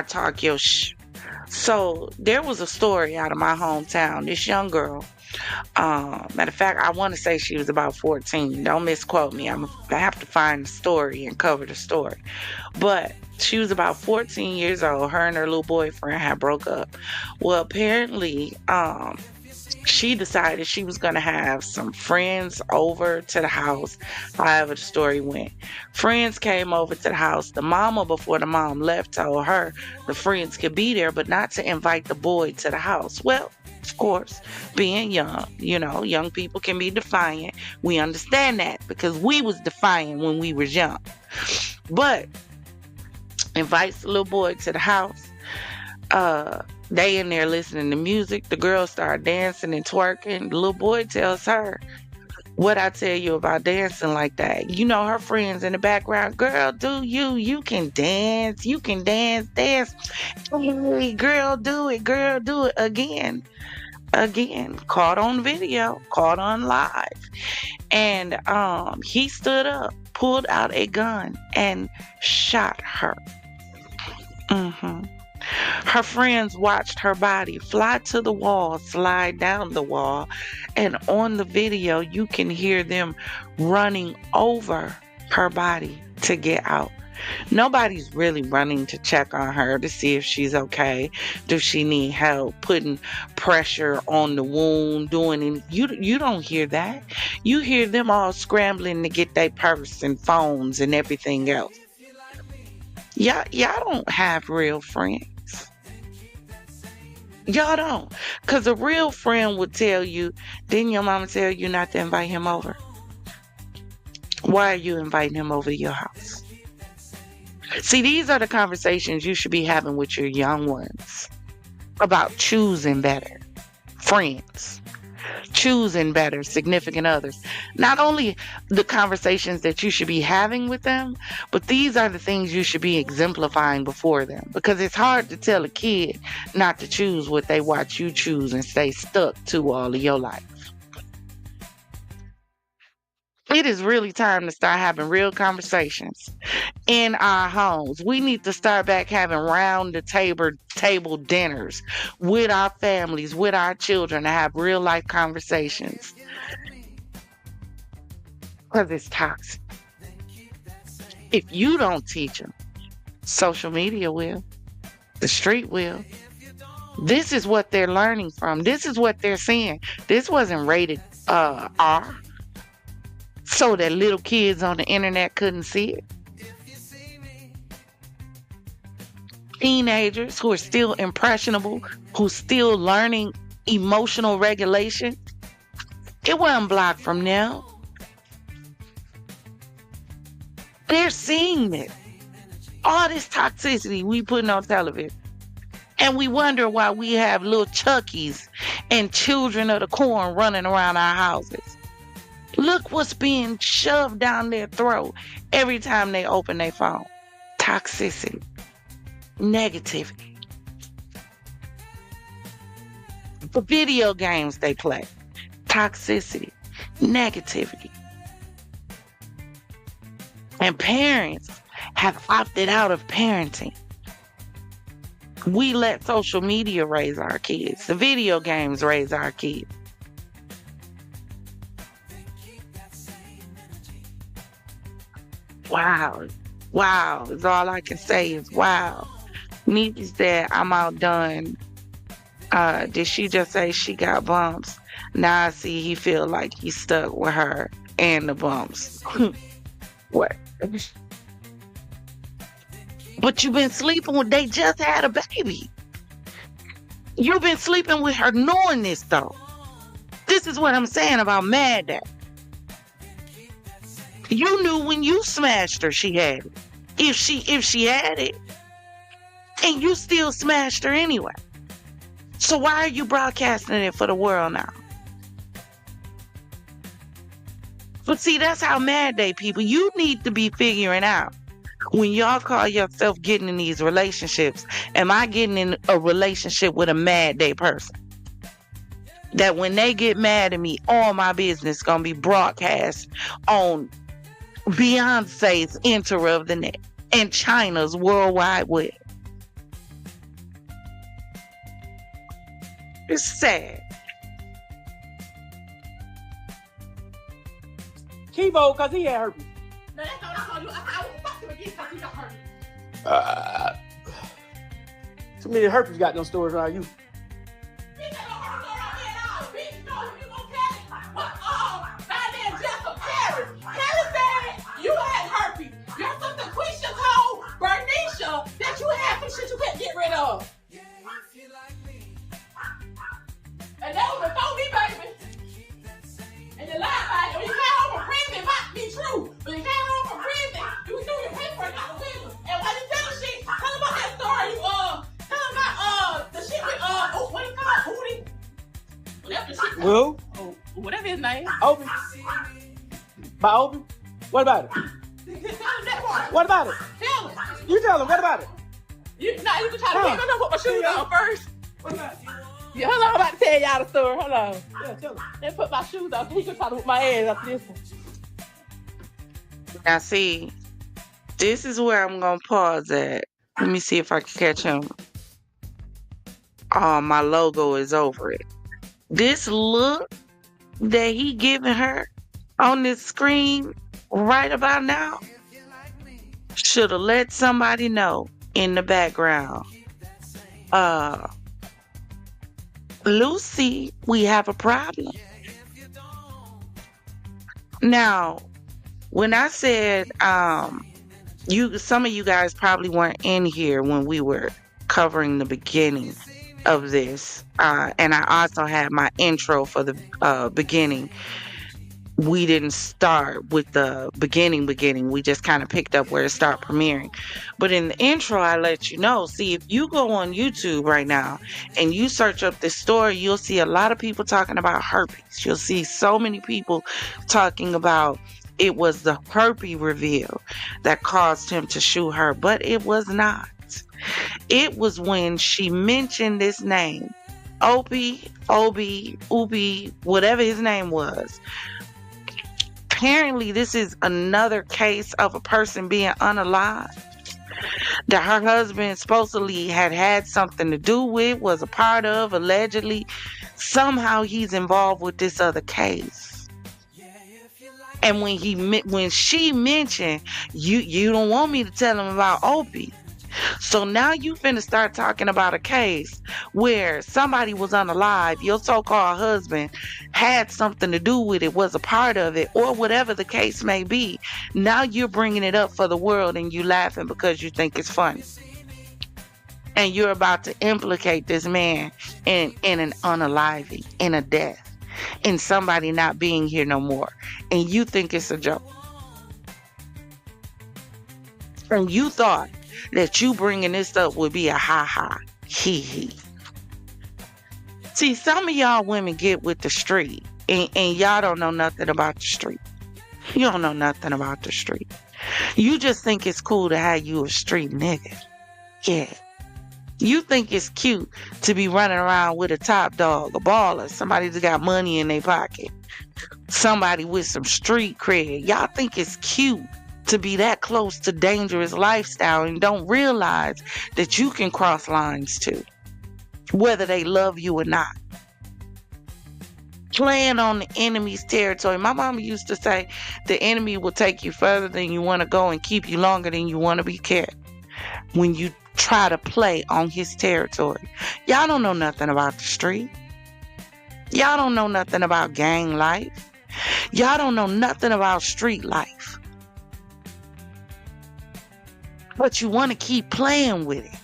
talk, yo, shh. So there was a story out of my hometown. This young girl, matter of fact, I want to say she was about 14. Don't misquote me. I have to find the story and cover the story. But she was about 14 years old. Her and her little boyfriend had broke up. Well, apparently, she decided she was going to have some friends over to the house, however the story went. Friends came over to the house. The mama, before the mom left, told her the friends could be there, but not to invite the boy to the house. Well, of course, being young, young people can be defiant. We understand that because we was defiant when we was young. But invites the little boy to the house. They in there listening to music. The girl start dancing and twerking. The little boy tells her, what I tell you about dancing like that. Her friends in the background, girl, you can dance. You can dance. Hey, girl, do it again. Caught on video, caught on live. And he stood up, pulled out a gun, and shot her. Her friends watched her body fly to the wall, slide down the wall, and on the video, you can hear them running over her body to get out. Nobody's really running to check on her to see if she's okay. Does she need help putting pressure on the wound, doing it? You don't hear that. You hear them all scrambling to get their purse and phones and everything else. Y'all don't have real friends. Y'all don't. Because a real friend would tell you, didn't your mama tell you not to invite him over? Why are you inviting him over to your house? See, these are the conversations you should be having with your young ones about choosing better friends, choosing better significant others. Not only the conversations that you should be having with them, but these are the things you should be exemplifying before them. Because it's hard to tell a kid not to choose what they watch you choose and stay stuck to all of your life. It is really time to start having real conversations in our homes. We need to start back having round the table dinners with our families, with our children, to have real life conversations. Because it's toxic. If you don't teach them, social media will. The street will. This is what they're learning from. This is what they're seeing. This wasn't rated R. So that little kids on the internet couldn't see it. Teenagers who are still impressionable, who still learning emotional regulation, it wasn't blocked from them. They're seeing it. All this toxicity we putting on television. And we wonder why we have little Chuckies and children of the corn running around our houses. Look what's being shoved down their throat every time they open their phone. Toxicity. Negativity. The video games they play. Toxicity. Negativity. And parents have opted out of parenting. We let social media raise our kids. The video games raise our kids. Wow. Wow is all I can say is wow. Nikki said, I'm outdone. Did she just say she got bumps? Now I see he feel like he's stuck with her and the bumps. What? But you've been sleeping with, they just had a baby. You've been sleeping with her knowing this though. This is what I'm saying about Mad Day. You knew when you smashed her she had it. If she had it. And you still smashed her anyway. So why are you broadcasting it for the world now? But see, that's how Mad Day people, you need to be figuring out when y'all call yourself getting in these relationships, am I getting in a relationship with a Mad Day person? That when they get mad at me, all my business gonna be broadcast on Beyonce's Enter of the Net and China's World Wide Web. It's sad. Kivo, cause he had herpes. No, that's all I call you. I was fucking again because he got hurt. Too many herpes got no stories around you. Bitch, I don't hurt around me at all. Bitch, you know you gonna catch it. But, goddamn Jessica Paris. Paris said you had herpes. Your sister Quisha told Bernicia that you had some shit you couldn't get rid of. And that was before me, baby. And you lied about it. When you came home from prison, it might be true. When you came home from prison, you threw your paperwork out the window. And while you tell shit, tell about that story. Tell about the shit with what do you call it? Hootie? Whatever the shit. Who? Oh, whatever his name. Obi. By Obi? What about it? Tell him that part. What about it? Tell him. You tell him. What about it? You can try to pick him up, put my shoes on first. What about it? Yeah, hold on, I'm about to tell y'all the story. Hold on. Yeah, tell him. Then put my shoes on so he can try to whip my ass after this one. Now see, this is where I'm gonna pause at. Let me see if I can catch him. Oh, my logo is over it. This look that he giving her on this screen right about now should have let somebody know in the background. Lucy, we have a problem. Now, when I said, some of you guys probably weren't in here when we were covering the beginning of this, and I also had my intro for the beginning. We didn't start with the beginning. We just kind of picked up where it started premiering. But in the intro, I let you know, see, if you go on YouTube right now and you search up this story, you'll see a lot of people talking about herpes. You'll see so many people talking about it was the herpes reveal that caused him to shoot her, but it was not. It was when she mentioned this name, Obi, whatever his name was. Apparently, this is another case of a person being unalived that her husband supposedly had something to do with, was a part of, allegedly. Somehow he's involved with this other case. And when she mentioned, you don't want me to tell him about Opie. So now you finna start talking about a case where somebody was unalive, your so-called husband had something to do with it, was a part of it, or whatever the case may be. Now you're bringing it up for the world and you laughing because you think it's funny. And you're about to implicate this man in an unaliving, in a death, in somebody not being here no more. And you think it's a joke. And you thought that you bringing this up would be a ha-ha, hee-hee. See, some of y'all women get with the street, and y'all don't know nothing about the street. You don't know nothing about the street. You just think it's cool to have you a street nigga. Yeah. You think it's cute to be running around with a top dog, a baller, somebody that got money in their pocket, somebody with some street cred. Y'all think it's cute to be that close to dangerous lifestyle and don't realize that you can cross lines too, whether they love you or not. Playing on the enemy's territory. My mama used to say the enemy will take you further than you want to go and keep you longer than you want to be kept. When you try to play on his territory. Y'all don't know nothing about the street. Y'all don't know nothing about gang life. Y'all don't know nothing about street life. But you want to keep playing with it.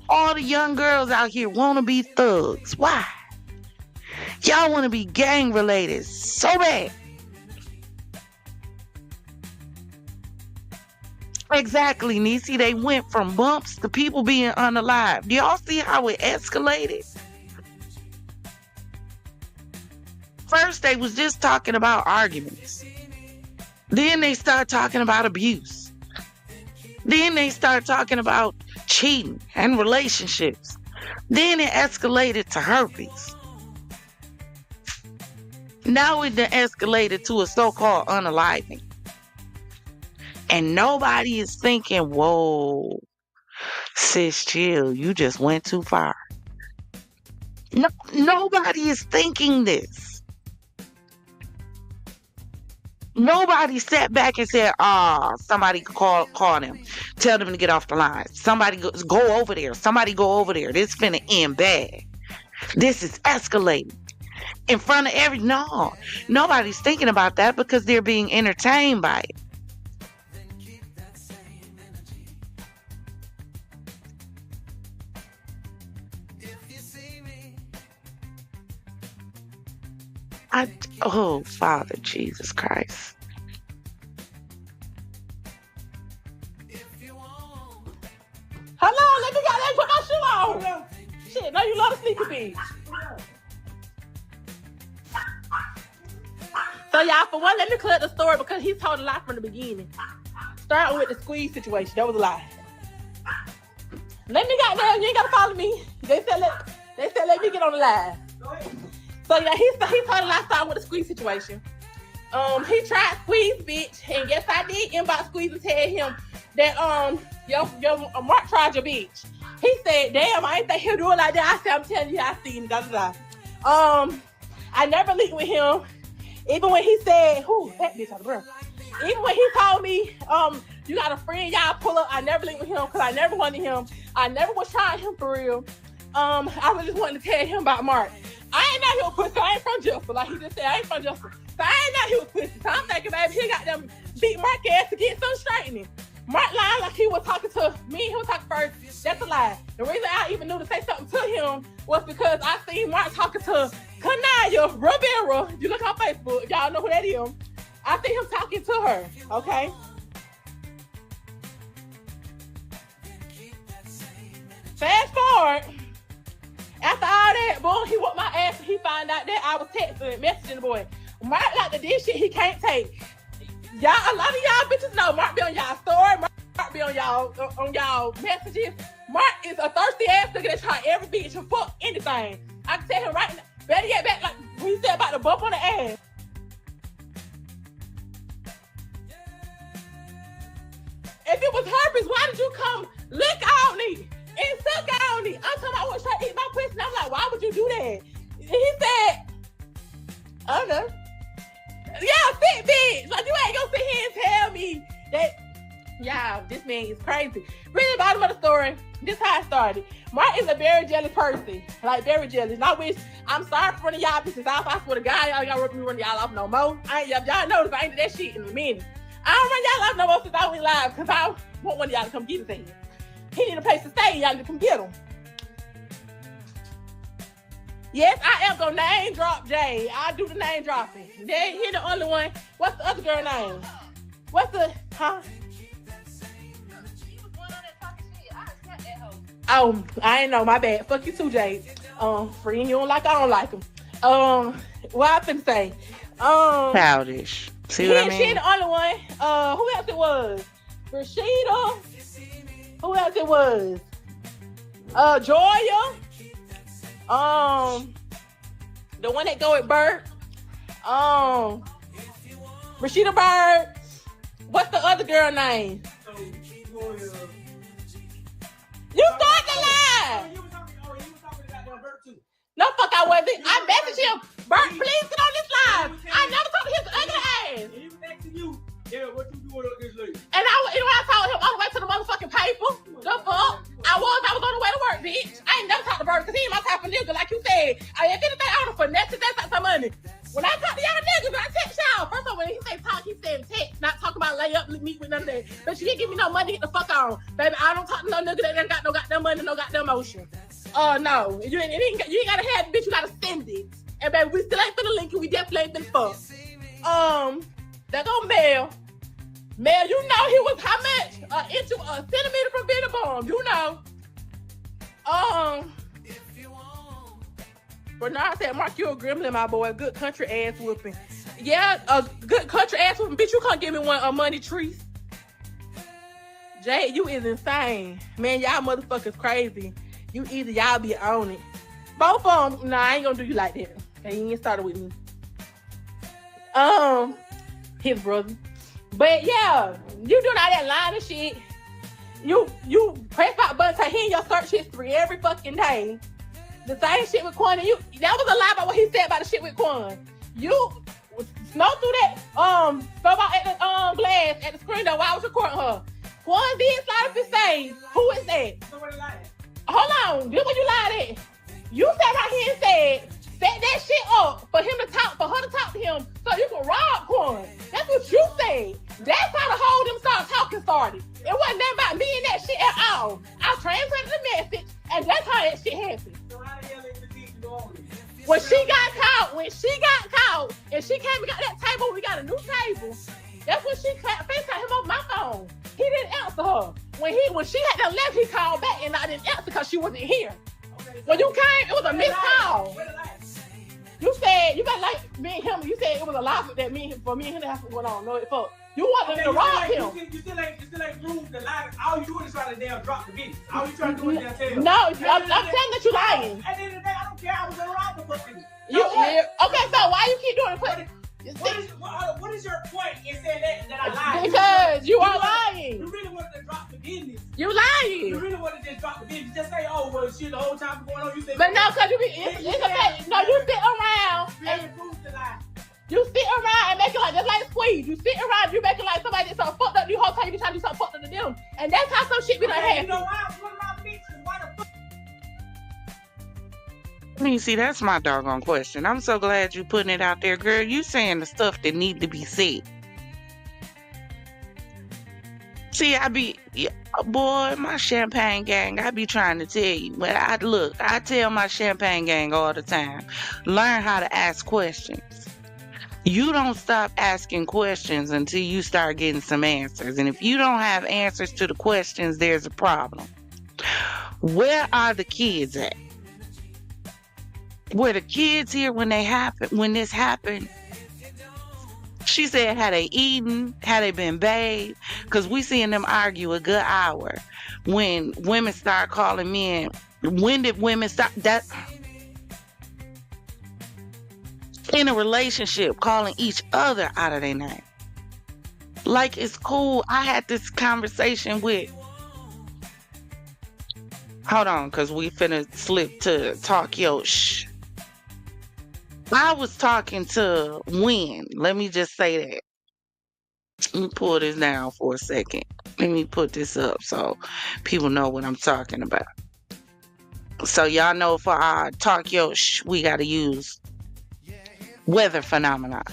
All the young girls out here want to be thugs. Why? Y'all want to be gang related so bad. Exactly, Niecy. They went from bumps to people being unalive. Do y'all see how it escalated? First, they was just talking about arguments. Then they start talking about abuse. Then they start talking about cheating and relationships. Then it escalated to herpes. Now it done escalated to a so-called unaliving. And nobody is thinking, whoa, sis, chill, you just went too far. No, nobody is thinking this. Nobody sat back and said, somebody call them. Tell them to get off the line. Somebody go over there. Somebody go over there. This finna end bad. This is escalating. In front of no. Nobody's thinking about that because they're being entertained by it. Oh, Father Jesus Christ. Hello, let me go. Let me put my shoe on. Shit, no, you love the sneaker beach. So y'all, for one, let me clear the story because he told a lie from the beginning. Starting with the squeeze situation, that was a lie. Let me goddamn, you ain't gotta follow me. They said let me get on the live. So yeah, he told a lie starting with the squeeze situation. He tried squeeze, bitch, and yes I did inbox squeeze and tell him that your Mark tried your bitch. He said, damn, I ain't think he'll do it like that. I said, I'm telling you, I seen it. I never linked with him. Even when he said, who that bitch out of breath. Even when he told me, you got a friend, y'all pull up. I never linked with him because I never wanted him. I never was trying him for real. I was just wanting to tell him about Mark. I ain't know he was pussy. I ain't from Justin. Like he just said, I ain't from Justin. So I ain't know he was pussy. So I'm thinking, baby, he got them beat Mark ass to get some straightening. Mark lied like he was talking to me. He was talking first. That's a lie. The reason I even knew to say something to him was because I seen Mark talking to Kanaya Rivera. You look on Facebook. Y'all know who that is. I see him talking to her. Okay. Fast forward. After all that, boy, he whooped my ass and he found out that I was texting and messaging the boy. Mark like the this shit he can't take. Y'all, a lot of y'all bitches know Mark be on y'all story. Mark be on y'all messages. Mark is a thirsty ass nigga that try every bitch to fuck anything. I can tell him right now. Better get back like we said about the bump on the ass. If it was herpes, why did you come lick on me and suck on me? I'm talking about I was trying to eat my pussy and I'm like, why would you do that? And he said, I don't know. Yeah, sick bitch. Like you ain't gonna sit here and tell me that. Yeah, this man is crazy. Really, the bottom of the story. This how it started. Mark is a very jealous person. Like very jealous. And I wish I'm sorry for running y'all pieces off. I swear to God, y'all gotta run y'all off no more. Y'all notice I ain't did that shit in a minute. I don't run y'all off no more since I went live because I want one of y'all to come get his ass. He need a place to stay. Y'all need to come get him. Yes, I am gonna name drop Jay. I'll do the name dropping. Jay, he the only one. What's the other girl name? What's the, huh? Oh, I ain't know, my bad. Fuck you too, Jay. Friend, you don't like, I don't like him. What I finna say? Childish. See what I mean? She the only one. Who else it was? Rashida. Who else it was? Joya. The one that go with Bert. Rashida Bird. What's the other girl name? You started the lie. No, fuck, I wasn't. I messaged him. Bert, please get on this live. I never talked to his ugly ass. He was asking you, yeah, what you doing up this late? I don't talk to no nigga that ain't got no goddamn money, no goddamn motion. No. You ain't gotta have it, bitch. You gotta send it. And baby, we still ain't finna link it. We definitely ain't finna fuck. There go Mel. Mel, you know he was how much? A centimeter from being a bomb. You know. Bernard said, Mark, you a gremlin, my boy. Good country ass whooping. Yeah, a good country ass whooping. Bitch, you can't give me one a money tree. Jay, you is insane. Man, y'all motherfuckers crazy. You either y'all be on it. Both of them, nah, I ain't gonna do you like that. Okay, you ain't started with me. His brother. But yeah, you doing all that line of shit. You press out buttons to hear your search history every fucking day. The same shit with Quan. That was a lie about what he said about the shit with Quan. You snow through that snowball at the glass at the screen though while I was recording her. Quan did slide up and say, who is that? Somebody lied. Hold on, this what you lied at. You sat right here and said, set that shit up for her to talk to him so you can rob Quan. That's what you said. That's how the whole them talking started. It wasn't nothing about me and that shit at all. I translated the message and that's how that shit happened. So how the hell is the teacher on it? When she got caught, and she came and got that table, we got a new table. That's when she FaceTimed him on my phone. He didn't answer her. When she had to left, he called back and I didn't answer because she wasn't here. Okay, When you came, it was a missed call. Where the light? You said you got like me and him. You said it was a lie that me and him that's what went on. No, it fuck. You wanted to rob him. You still ain't proved the lie. All you doing is trying to damn drop the business. All you trying to do is damn tell. No, I'm telling that you lying. At the end of the day, I don't care. I was gonna rob the fucking. Okay, so why you keep doing it? What is your point in saying that I lied? Because you are lying. You really wanted to drop the business. You You lying. really wanted to just drop the business. Just say, oh, well, shit, the whole time going on, you said. But no, because it's okay. No, you sit around You haven't proved the lie. you sit around and make it like, just like Squeeze. You sit around, you make it like somebody did something fucked up. You whole time you be trying to do something fucked up to them. And that's how some shit be like You happen. know why? What about bitches? Why the fuck? I mean, see, that's my doggone question. I'm so glad you putting it out there, girl. You saying the stuff that need to be said. See, boy, my champagne gang, I be trying to tell you. But I tell my champagne gang all the time, learn how to ask questions. You don't stop asking questions until you start getting some answers. And if you don't have answers to the questions, there's a problem. Where are the kids at? Were the kids here when this happened? She said, had they eaten? Had they been bathed? Because we seeing them argue a good hour. When women start calling men, when did women start that? In a relationship, calling each other out of their name. Like, it's cool. I had this conversation with, hold on, because we finna slip to talk your shh. I was talking to Win. Let me just say that. Let me pull this down for a second. Let me put this up so people know what I'm talking about. So y'all know for our talk your shh, we got to use weather phenomena.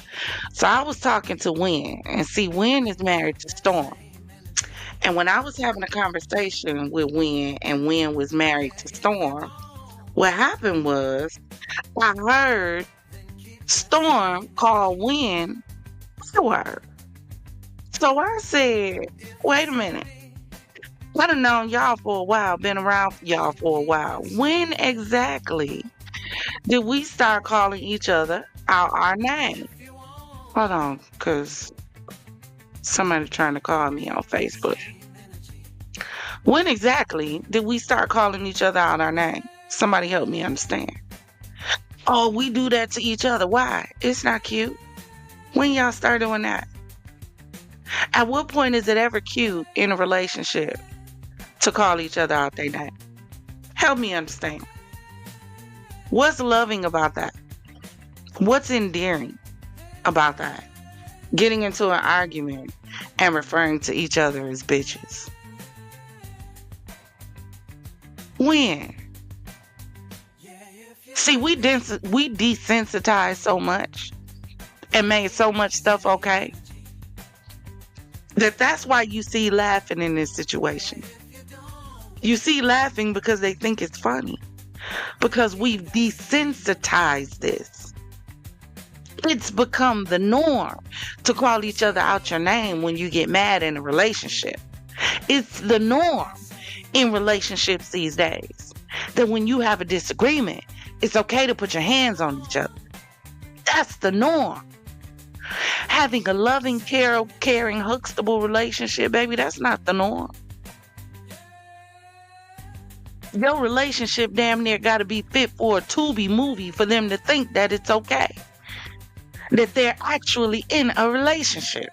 So I was talking to Win, and see, Win is married to Storm. And when I was having a conversation with Win, and Win was married to Storm, what happened was I heard Storm call Win a word. So I said, wait a minute. I done known y'all for a while, been around y'all for a while. When exactly did we start calling each other out our name? Hold on, because somebody trying to call me on Facebook. When exactly did we start calling each other out our name? Somebody help me understand. Oh, we do that to each other. Why? It's not cute. When y'all start doing that? At what point is it ever cute in a relationship to call each other out their name? Help me understand. What's loving about that? What's endearing about that? Getting into an argument and referring to each other as bitches. When? See, we desensitized so much and made so much stuff okay that's why you see laughing in this situation. You see laughing because they think it's funny. Because we've desensitized this. It's become the norm to call each other out your name when you get mad in a relationship. It's the norm in relationships these days. That when you have a disagreement, it's okay to put your hands on each other. That's the norm. Having a loving, caring, Huxtable relationship, baby, that's not the norm. Your relationship damn near got to be fit for a Tubi movie for them to think that it's okay. That they're actually in a relationship.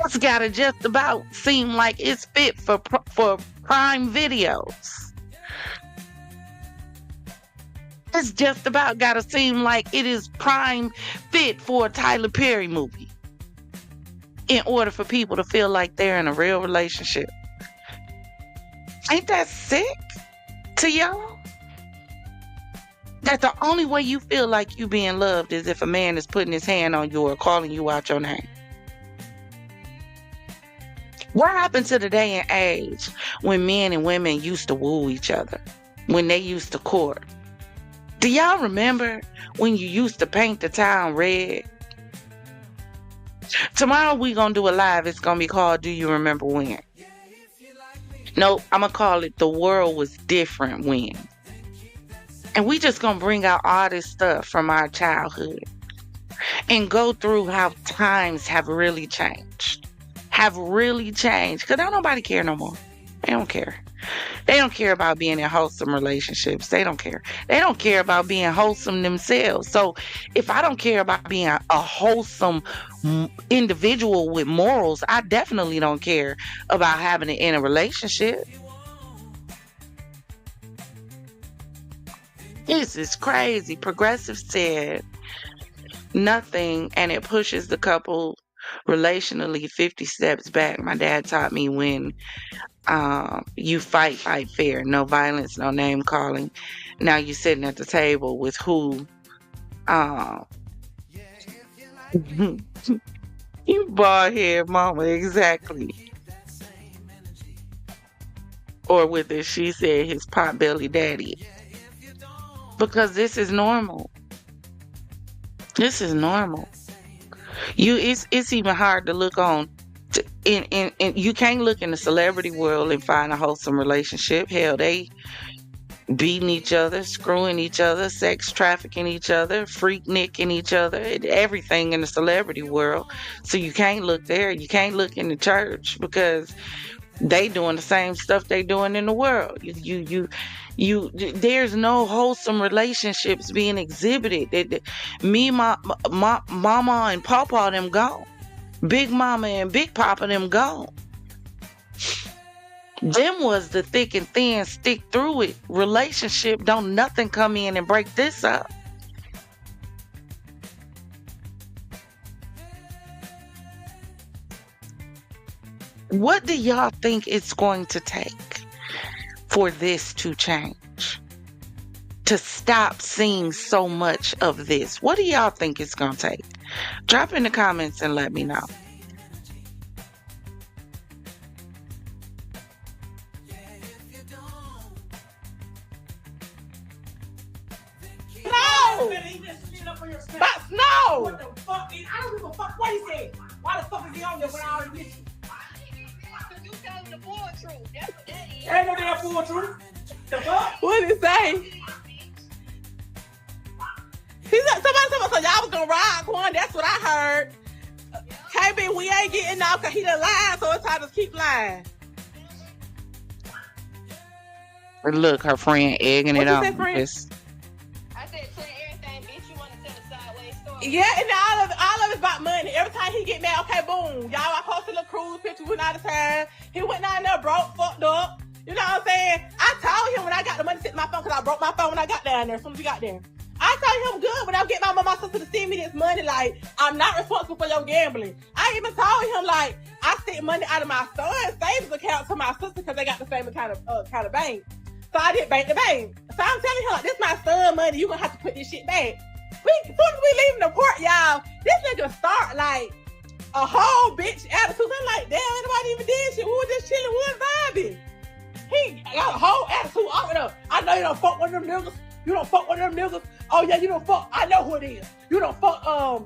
It's got to just about seem like it's fit for Prime Videos. It's just about got to seem like it is prime fit for a Tyler Perry movie. In order for people to feel like they're in a real relationship. Ain't that sick to y'all? That the only way you feel like you being loved is if a man is putting his hand on you or calling you out your name. What happened to the day and age when men and women used to woo each other? When they used to court? Do y'all remember when you used to paint the town red? Tomorrow we gonna do a live. It's gonna be called Do You Remember When? Nope, I'm gonna call it The World Was Different When. And we just gonna bring out all this stuff from our childhood and go through how times have really changed. Because don't nobody care no more. They don't care. They don't care about being in wholesome relationships. They don't care. They don't care about being wholesome themselves. So if I don't care about being a wholesome individual with morals, I definitely don't care about having it in a relationship. This is crazy. Progressive said nothing, and it pushes the couple relationally 50 steps back. My dad taught me when you fight fair. No violence, no name calling. Now you sitting at the table with who? You bald head mama, exactly. Or with it, she said his pot belly daddy. Because this is normal. This is normal. It's even hard to look on. And you can't look in the celebrity world and find a wholesome relationship. Hell, they beating each other, screwing each other, sex trafficking each other, freaknicking each other, everything in the celebrity world. So you can't look there. You can't look in the church because they doing the same stuff they doing in the world. There's no wholesome relationships being exhibited. My mama and papa them gone. Big mama and big papa them gone. Them was the thick and thin, stick through it relationship. Don't nothing come in and break this up. What do y'all think it's going to take for this to change? To stop seeing so much of this? What do y'all think it's going to take? Drop in the comments and let me know. But no! What the fuck? I don't give a fuck what he said. Why the fuck is he on there when I already with you? You telling the full truth. That's what that is. Ain't no damn full truth. The fuck? What did he say? He said, somebody told me, so y'all was gonna ride one. That's what I heard. KB, we ain't getting off because he done lied, so it's time to keep lying. Look, her friend egging What it you on. say, friend? I said, tell everything, bitch. You want to tell a sideways story. Yeah, and all of it's about money. Every time he get mad, okay, boom. Y'all, I posted a cruise picture, went out of town. He went down there, broke, fucked up. You know what I'm saying? I told him when I got the money to sit in my phone, because I broke my phone when I got down there, as soon as we got there. I told him good when I get my mom, my sister to send me this money, like, I'm not responsible for your gambling. I even told him, like, I sent money out of my son's savings account to my sister because they got the same kind of bank. So I didn't bank the bank. So I'm telling him, like, this my son money. You gonna have to put this shit back. As soon as we leaving the port, y'all, this nigga start like a whole bitch attitude. I'm like, damn, chilling, we was vibing. He got a whole attitude off it up. I know you don't fuck one of them niggas. You don't fuck one of them niggas. Oh yeah, you don't fuck. I know who it is. You don't fuck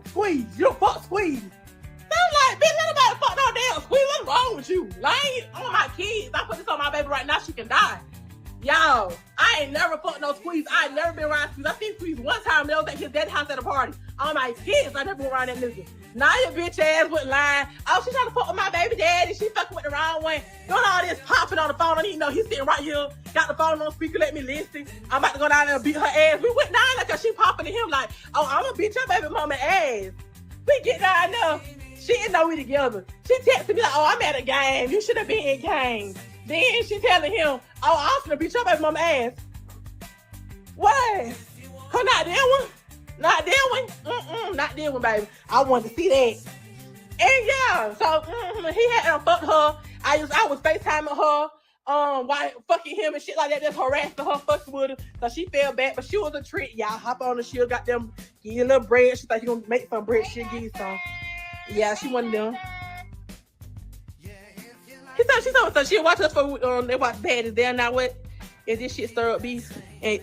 Squeeze. You don't fuck Squeeze. So I'm like, bitch, ain't nobody fuck no damn Squeeze. What's wrong with you? Like, I ain't on my kids. I put this on my baby right now. She can die. Y'all, I ain't never fucked no Squeeze. I ain't never been around Squeeze. I seen Squeeze one time. They was at his dad's house at a party. On my kids, I never went around that nigga. Now your bitch ass went lying. Oh, she trying to fuck with my baby daddy. She fucking with the wrong one. Doing all this popping on the phone. I don't even know he's sitting right here. Got the phone on speaker. Let me listen. I'm about to go down there and beat her ass. We went down there because she popping to him like, oh, I'm gonna beat your baby mama ass. We get down there. She didn't know we together. She texted me like, oh, I'm at a game. You should have been in game. Then she telling him, oh, I'm gonna beat your baby mama ass. What? Cause not that one. Not that one. Not that one, baby. I wanted to see that. And yeah, so he had fucked her. I was FaceTiming her, while fucking him and shit like that, just harassing her, fucking with her. So she fell back, but she was a treat. Y'all hop on the shield, got them, give you a little bread. She thought you gonna make some bread, she'll give you some. Yeah, she wasn't done. She told me so she'll watch us for they watch Bad Is There Now What? Is this shit stir up beef and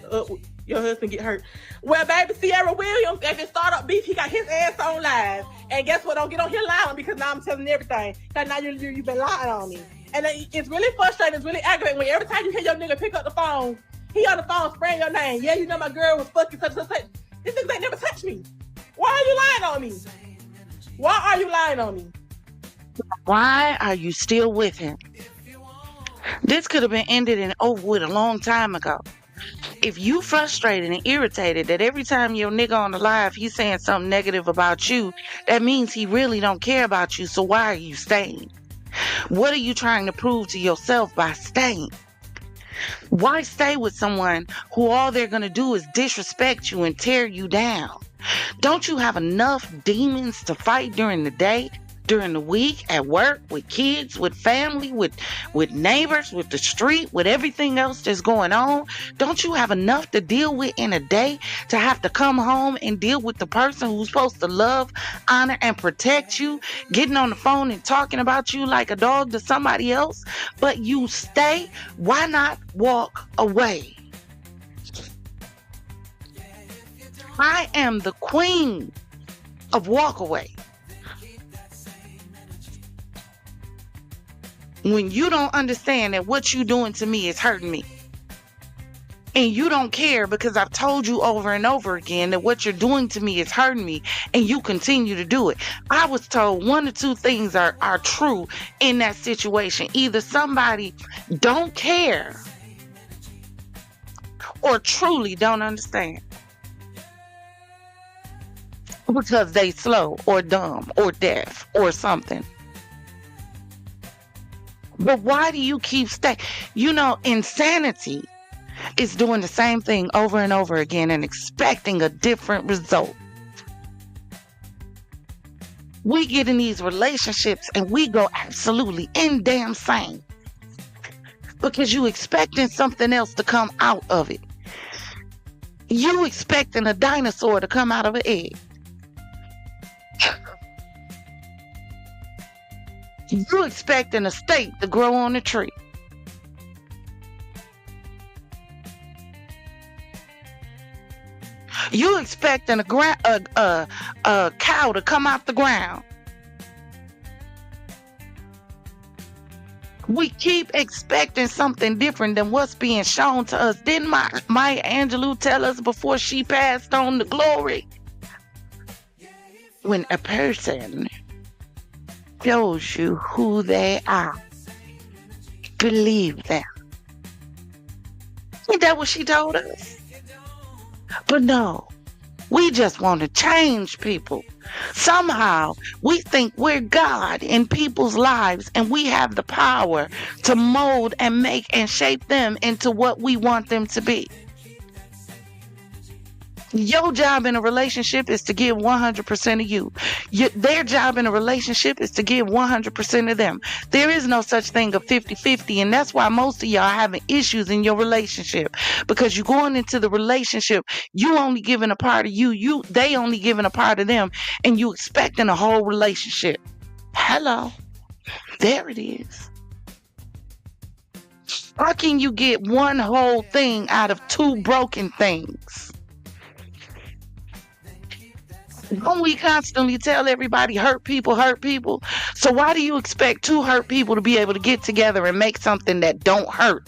your husband get hurt? Well, baby, Sierra Williams, if it start up beef, he got his ass on live. And guess what? Don't get on here lying because now I'm telling everything. Because now you've been lying on me. And it's really frustrating. It's really aggravating when every time you hear your nigga pick up the phone, he on the phone spraying your name. Yeah, you know my girl was fucking such. This nigga ain't never touched me. Why are you lying on me? Why are you lying on me? Why are you still with him? This could have been ended and over with a long time ago. If you frustrated and irritated that every time your nigga on the live he's saying something negative about you, that means he really don't care about you. So why are you staying? What are you trying to prove to yourself by staying? Why stay with someone who all they're going to do is disrespect you and tear you down? Don't you have enough demons to fight during the day, during the week, at work, with kids, with family, with neighbors, with the street, with everything else that's going on? Don't you have enough to deal with in a day to have to come home and deal with the person who's supposed to love, honor, and protect you, getting on the phone and talking about you like a dog to somebody else? But you stay. Why not walk away? I am the queen of walk away. When you don't understand that what you're doing to me is hurting me, and you don't care because I've told you over and over again that what you're doing to me is hurting me, and you continue to do it. I was told one or two things are true in that situation. Either somebody don't care or truly don't understand. Because they slow or dumb or deaf or something. But why do you keep staying? You know, insanity is doing the same thing over and over again and expecting a different result. We get in these relationships and we go absolutely insane because you expecting something else to come out of it. You expecting a dinosaur to come out of an egg. You expecting a steak to grow on a tree. You expecting a cow to come out the ground. We keep expecting something different than what's being shown to us. Didn't Maya Angelou tell us before she passed on to glory? When a person shows you who they are, believe them. Ain't that what she told us? But no, we just want to change people. Somehow we think we're God in people's lives and we have the power to mold and make and shape them into what we want them to be. Your job in a relationship is to give 100% of you. Their job in a relationship is to give 100% of them. There is no such thing of 50-50, and that's why most of y'all are having issues in your relationship, because you're going into the relationship, you only giving a part of they only giving a part of them, and you expecting a whole relationship. Hello. There it is. How can you get one whole thing out of two broken things? Don't we constantly tell everybody hurt people, hurt people? So why do you expect two hurt people to be able to get together and make something that don't hurt?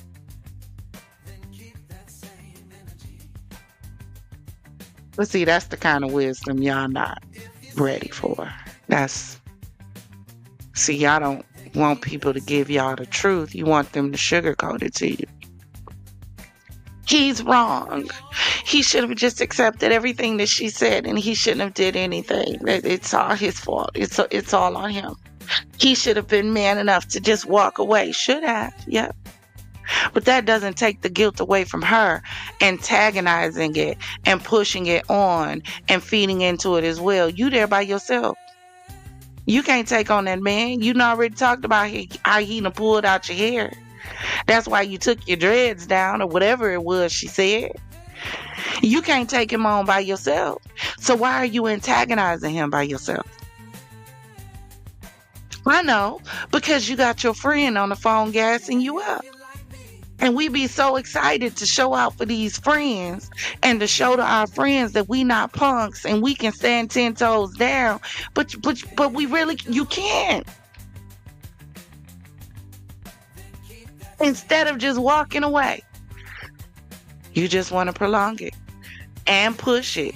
But see, that's the kind of wisdom y'all not ready for. See, y'all don't want people to give y'all the truth. You want them to sugarcoat it to you. He's wrong. He should have just accepted everything that she said, and he shouldn't have did anything. It's all his fault. It's all on him. He should have been man enough to just walk away. Should have, yep. But that doesn't take the guilt away from her, antagonizing it and pushing it on and feeding into it as well. You there by yourself. You can't take on that man. You done already talked about how he done pulled out your hair. That's why you took your dreads down or whatever it was she said. You can't take him on by yourself. So why are you antagonizing him by yourself? I know, because you got your friend on the phone gassing you up. And we be so excited to show out for these friends and to show to our friends that we not punks and we can stand 10 toes down. But we really, you can't. Instead of just walking away, you just want to prolong it and push it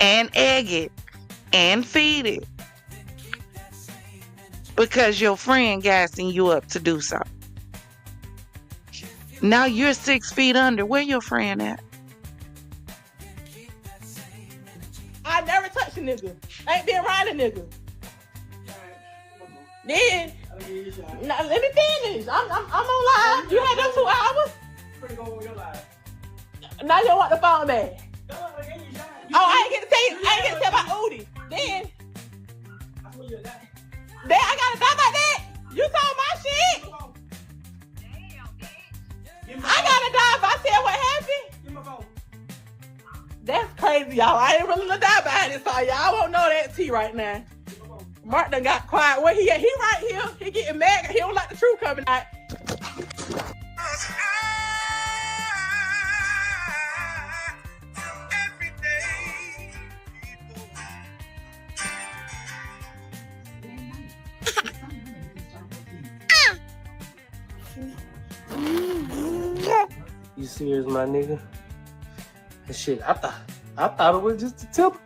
and egg it and feed it because your friend gassing you up to do something. Now you're 6 feet under. Where your friend at? I never touched a nigga. I ain't been around a nigga. Then, now, let me finish. I'm on live. You had them 2 hours. Pretty go on your life. Now you want the phone back. I ain't get to tell you. I ain't get to tell about Udi. Then I gotta die about that. You told my shit. I gotta die if I tell what happened. Give my phone. That's crazy, y'all. I ain't really gonna die behind this, all y'all won't know that tea right now. Mark done got quiet. Where he at? He right here. He getting mad. He don't like the truth coming out. You serious, my nigga? And shit, I thought it was just a typical.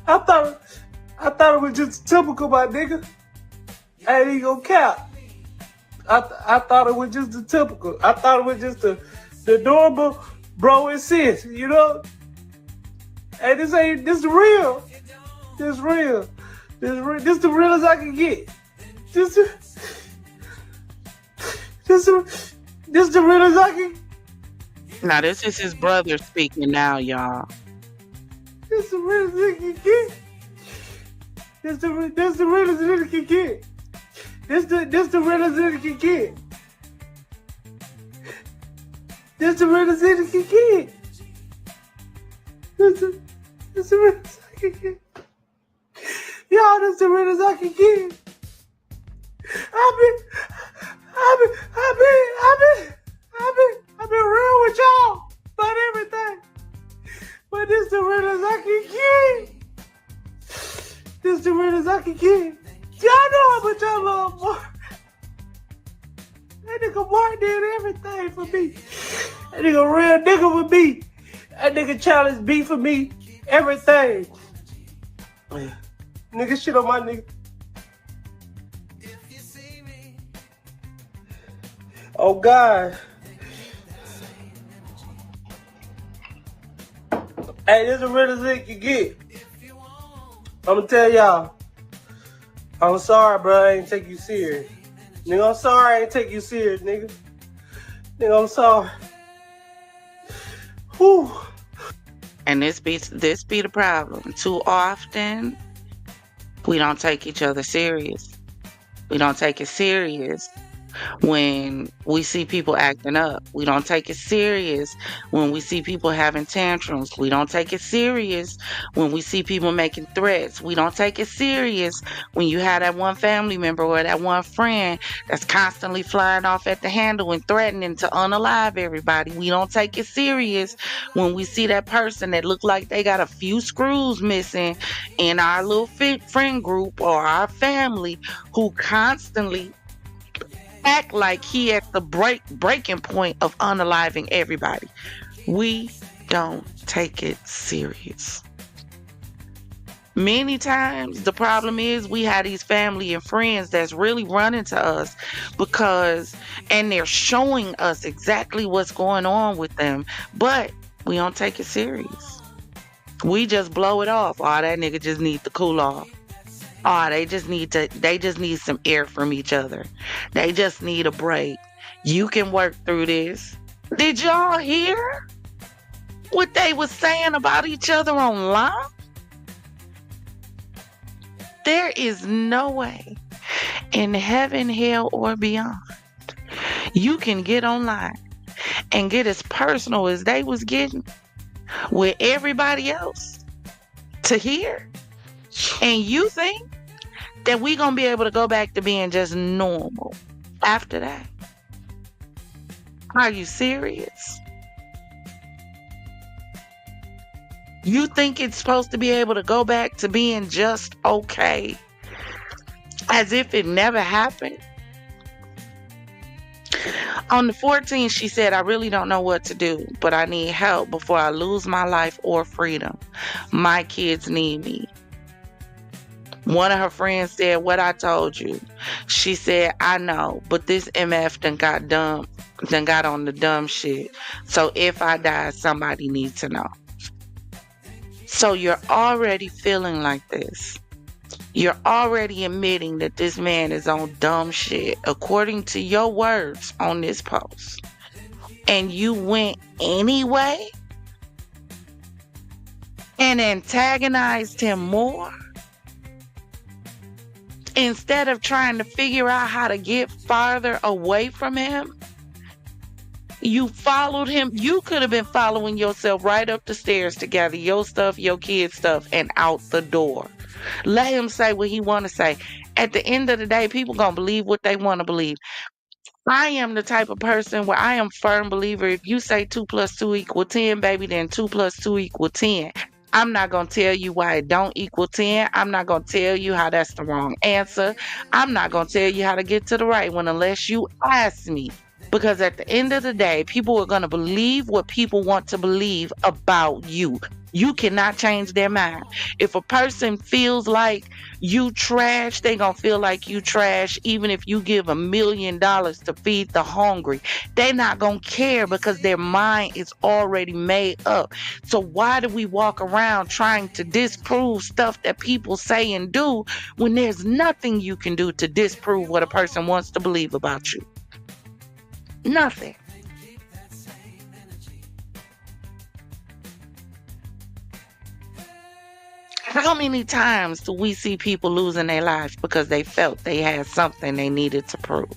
I thought it was just a typical, my nigga. I ain't even gonna cap. I thought it was just a typical. I thought it was just the normal bro and sis, you know? Hey, this real. This real. This the realest I can get. This the realest I can. Now this is his brother speaking now, y'all. This the realest I can get. This the realest I can get. This the realest I can get. This the realest I can get. This the realest I can get. Y'all, this the realest I can get. I've been real with y'all about everything. But this the realest I can get. This the realest I can get. Y'all know how much I love Mark. That nigga Mark did everything for me. That nigga real nigga with me. That nigga challenged B for me. Everything. Nigga shit on my nigga. Oh God. Hey, this is the realest it can get. I'ma tell y'all. I'm sorry, bro. I ain't take you serious. Nigga, I'm sorry I ain't take you serious, nigga. Nigga, I'm sorry. Whew. And this be the problem. Too often, we don't take each other serious. We don't take it serious when we see people acting up. We don't take it serious when we see people having tantrums. We don't take it serious when we see people making threats. We don't take it serious when you have that one family member or that one friend that's constantly flying off at the handle and threatening to unalive everybody. We don't take it serious when we see that person that look like they got a few screws missing in our little friend group or our family, who constantly act like he at the breaking point of unaliving everybody. We don't take it serious. Many times the problem is we have these family and friends that's really running to us and they're showing us exactly what's going on with them, but we don't take it serious. We just blow it off. Oh, that nigga just need to cool off. Oh, they just need some air from each other. They just need a break. You can work through this. Did y'all hear what they was saying about each other online? There is no way in heaven, hell, or beyond you can get online and get as personal as they was getting with everybody else to hear. And you think that we gonna be able to go back to being just normal after that? Are you serious? You think it's supposed to be able to go back to being just okay, as if it never happened? On the 14th, she said, I really don't know what to do, but I need help before I lose my life or freedom. My kids need me. One of her friends said, what I told you. She said, I know, but this MF done got on the dumb shit. So if I die, somebody needs to know. So you're already feeling like this. You're already admitting that this man is on dumb shit, according to your words on this post. And you went anyway and antagonized him more, instead of trying to figure out how to get farther away from him. You followed him. You could have been following yourself right up the stairs to gather your stuff, your kids' stuff, and out the door. Let him say what he want to say. At the end of the day, people gonna believe what they want to believe. I am the type of person where I am firm believer. If you say 2 + 2 = 10, baby, then 2 + 2 = 10. I'm not going to tell you why it don't equal 10. I'm not going to tell you how that's the wrong answer. I'm not going to tell you how to get to the right one unless you ask me. Because at the end of the day, people are going to believe what people want to believe about you. You cannot change their mind. If a person feels like you trash, they gonna feel like you trash even if you give $1 million to feed the hungry. They're not gonna care because their mind is already made up. So why do we walk around trying to disprove stuff that people say and do when there's nothing you can do to disprove what a person wants to believe about you? Nothing. How many times do we see people losing their lives because they felt they had something they needed to prove?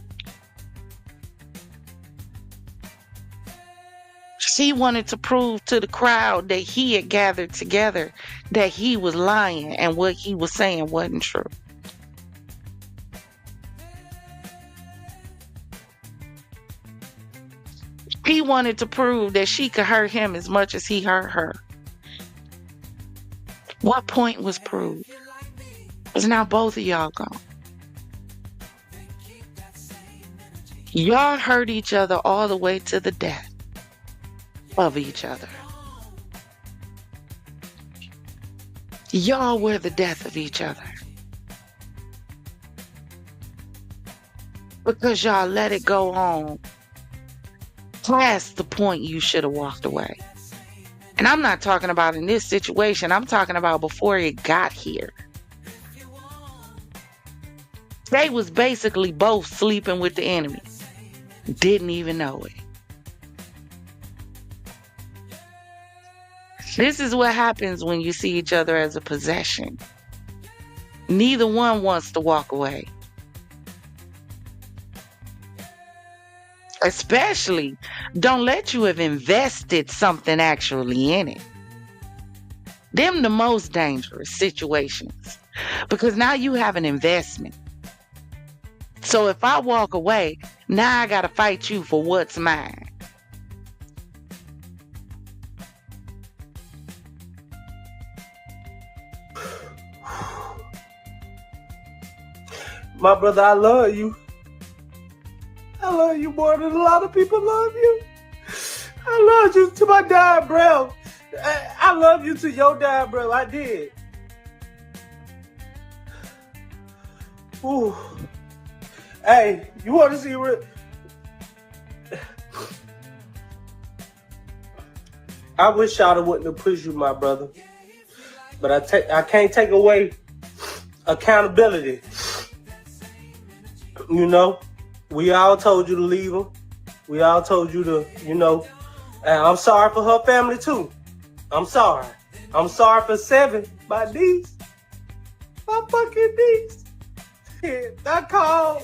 She wanted to prove to the crowd that he had gathered together that he was lying and what he was saying wasn't true. He wanted to prove that she could hurt him as much as he hurt her. What point was proved? Because now both of y'all gone. Y'all hurt each other all the way to the death of each other. Y'all were the death of each other. Because y'all let it go on past the point you should have walked away. And I'm not talking about in this situation. I'm talking about before it got here. They was basically both sleeping with the enemy. Didn't even know it. This is what happens when you see each other as a possession. Neither one wants to walk away. Especially, don't let you have invested something actually in it. Them the most dangerous situations because now you have an investment. So if I walk away, now I got to fight you for what's mine. My brother, I love you. I love you more than a lot of people love you. I love you to my dying breath. I love you to your dying breath. I did. Ooh. Hey, you want to see real? I wish y'all wouldn't have pushed you, my brother. But I can't take away accountability. You know, we all told you to leave him. We all told you to, and I'm sorry for her family too. I'm sorry. I'm sorry for 7, my niece. My fucking niece. I called,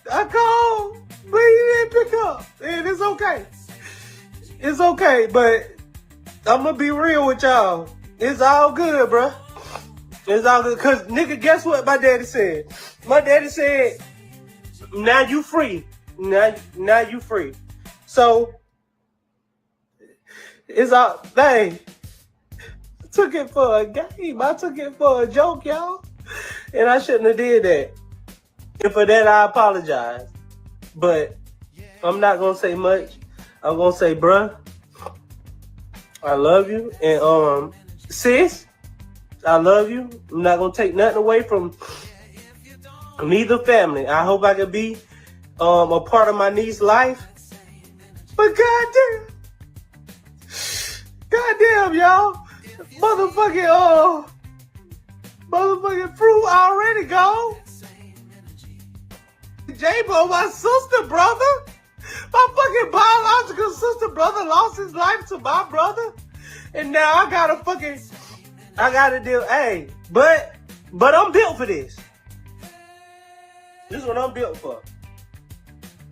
but he didn't pick up. And it's okay. It's okay, but I'm gonna be real with y'all. It's all good, bro. It's all good. Cause nigga, guess what my daddy said? My daddy said, now you free. Now you free. So it's all dang. I took it for a game. I took it for a joke, y'all. And I shouldn't have did that. And for that I apologize. But I'm not gonna say much. I'm gonna say, bruh, I love you. And sis, I love you. I'm not gonna take nothing away from neither family. I hope I can be a part of my niece's life. But goddamn, y'all, motherfucking fruit already gone. J-Bo, my sister, brother. My fucking biological sister brother lost his life to my brother. And now I gotta deal, hey, but I'm built for this. This is what I'm built for.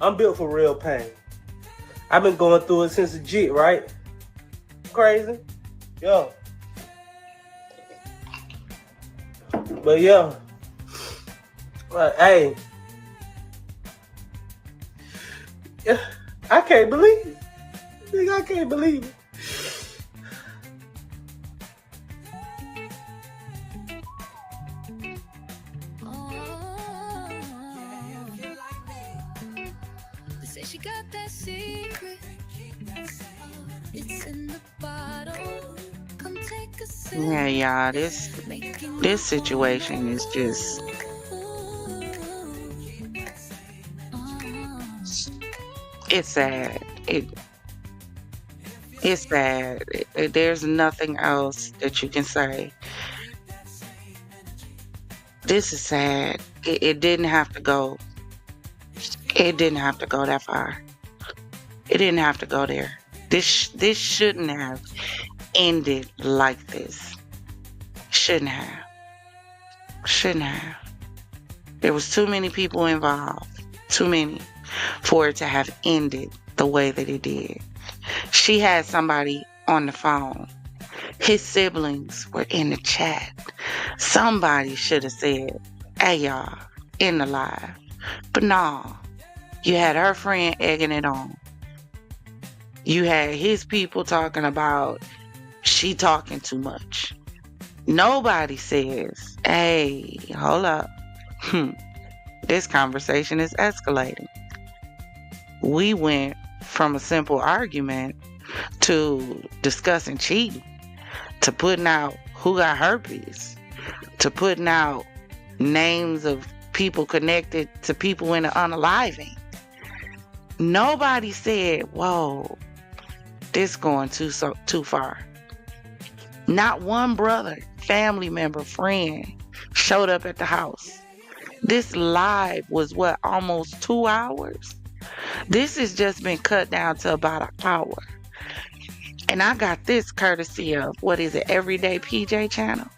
I'm built for real pain. I've been going through it since the jit, right? Crazy. Yo. But yeah. Hey. I can't believe it. Nigga, I can't believe it. Say she got that secret. It's in the bottle. Come take a sip. Yeah, y'all, this situation is just it's sad. It's sad. There's nothing else that you can say. This is sad. It didn't have to go. It didn't have to go that far. It didn't have to go there. This shouldn't have ended like this. Shouldn't have. Shouldn't have. There was too many people involved. Too many for it to have ended the way that it did. She had somebody on the phone. His siblings were in the chat. Somebody should have said, hey y'all, in the live. But no, you had her friend egging it on. You had his people talking about she talking too much. Nobody says, hey, hold up. This conversation is escalating. We went from a simple argument to discussing cheating, to putting out who got herpes, to putting out names of people connected to people in the unaliving. Nobody said, whoa, this going too far. Not one brother, family member, friend showed up at the house. This live was almost 2 hours? This has just been cut down to about an hour. And I got this courtesy of, Everyday PJ channel?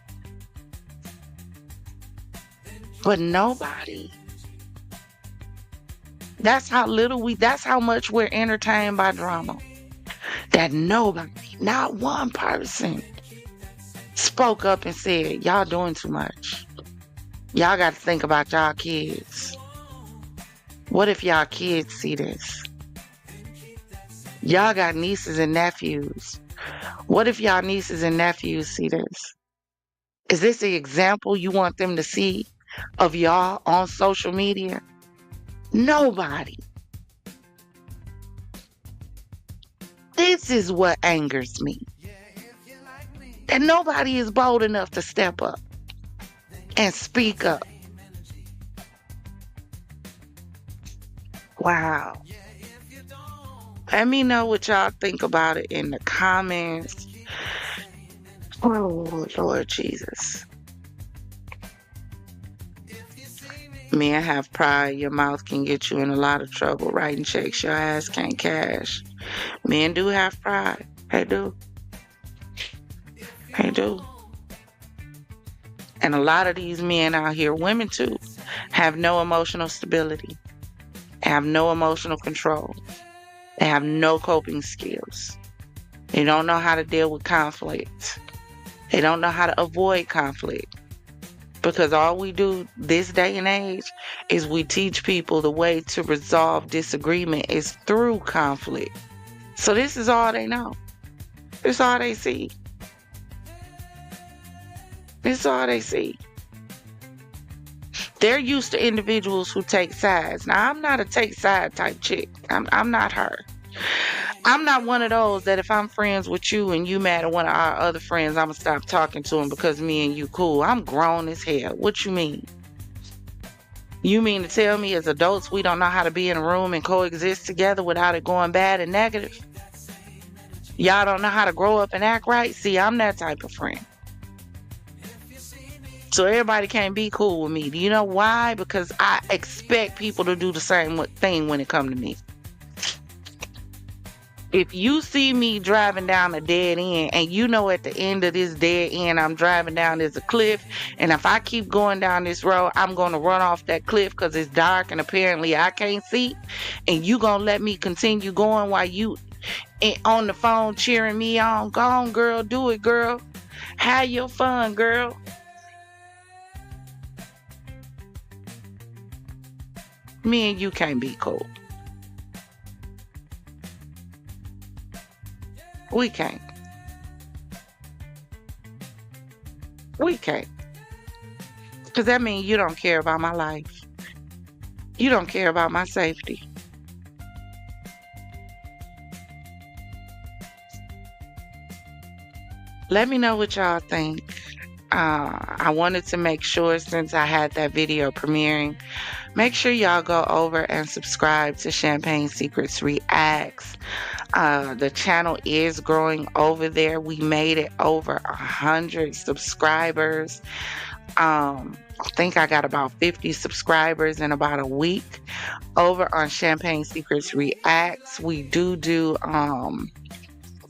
That's how much we're entertained by drama. That nobody, not one person, spoke up and said, y'all doing too much. Y'all got to think about y'all kids. What if y'all kids see this? Y'all got nieces and nephews. What if y'all nieces and nephews see this? Is this the example you want them to see of y'all on social media? Nobody. This is what angers me. That nobody is bold enough to step up and speak up. Wow. Let me know what y'all think about it in the comments. Oh, Lord Jesus. Men have pride. Your mouth can get you in a lot of trouble. Writing checks your ass can't cash. Men do have pride. They do. They do. And a lot of these men out here, women too, have no emotional stability, have no emotional control. They have no coping skills. They don't know how to deal with conflict. They don't know how to avoid conflict. Because all we do this day and age is we teach people the way to resolve disagreement is through conflict. So this is all they know. This is all they see. This is all they see. They're used to individuals who take sides. Now, I'm not a take side type chick. I'm not her. I'm not one of those that if I'm friends with you and you mad at one of our other friends, I'm going to stop talking to him because me and you cool. I'm grown as hell. What you mean? You mean to tell me as adults we don't know how to be in a room and coexist together without it going bad and negative? Y'all don't know how to grow up and act right? See, I'm that type of friend. So everybody can't be cool with me. Do you know why? Because I expect people to do the same thing when it comes to me. If you see me driving down a dead end and you know at the end of this dead end I'm driving down there's a cliff, and if I keep going down this road I'm going to run off that cliff because it's dark and apparently I can't see, and you going to let me continue going while you on the phone cheering me on? Go on, girl. Do it, girl. Have your fun, girl. Me and you can't be cool. We can't. We can't. Because that means you don't care about my life. You don't care about my safety. Let me know what y'all think. I wanted to make sure, since I had that video premiering, make sure y'all go over and subscribe to Champagne Secrets Reacts. The channel is growing over there. We made it over 100 subscribers. I think I got about 50 subscribers in about a week over on Champagne Secrets Reacts. We do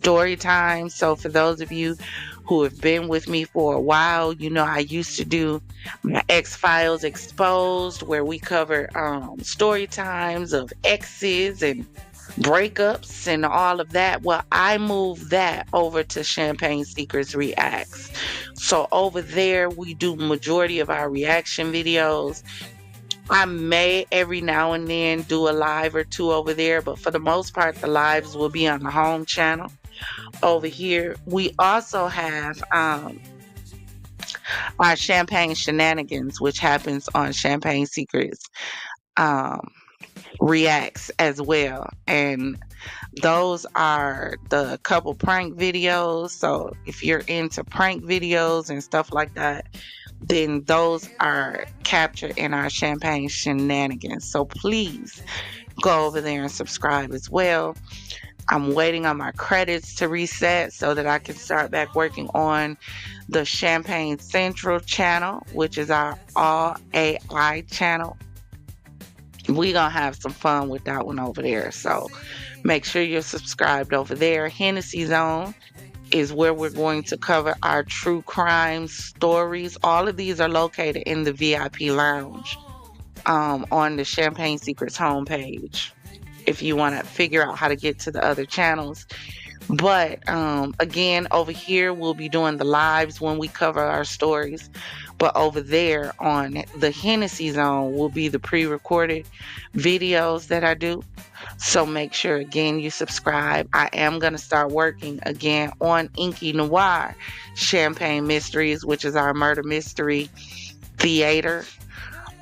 story time. So for those of you who have been with me for a while, you know I used to do my X-Files Exposed, where we cover story times of exes and breakups and all of that. Well, I moved that over to Champagne Secrets Reacts. So over there we do majority of our reaction videos. I may every now and then do a live or two over there, but for the most part the lives will be on the home channel over here. We also have our Champagne Shenanigans, which happens on Champagne Secrets Reacts as well, and those are the couple prank videos. So if you're into prank videos and stuff like that, then those are captured in our Champagne Shenanigans. So please go over there and subscribe as well. I'm waiting on my credits to reset so that I can start back working on the Champagne Central channel, which is our all AI channel. We're going to have some fun with that one over there. So make sure you're subscribed over there. Hennessy Zone is where we're going to cover our true crime stories. All of these are located in the VIP lounge. on the Champagne Secrets homepage if you want to figure out how to get to the other channels. But again, over here, we'll be doing the lives when we cover our stories. But over there on the Hennessy Zone will be the pre-recorded videos that I do. So make sure, again, you subscribe. I am going to start working again on Inky Noir, Champagne Mysteries, which is our murder mystery theater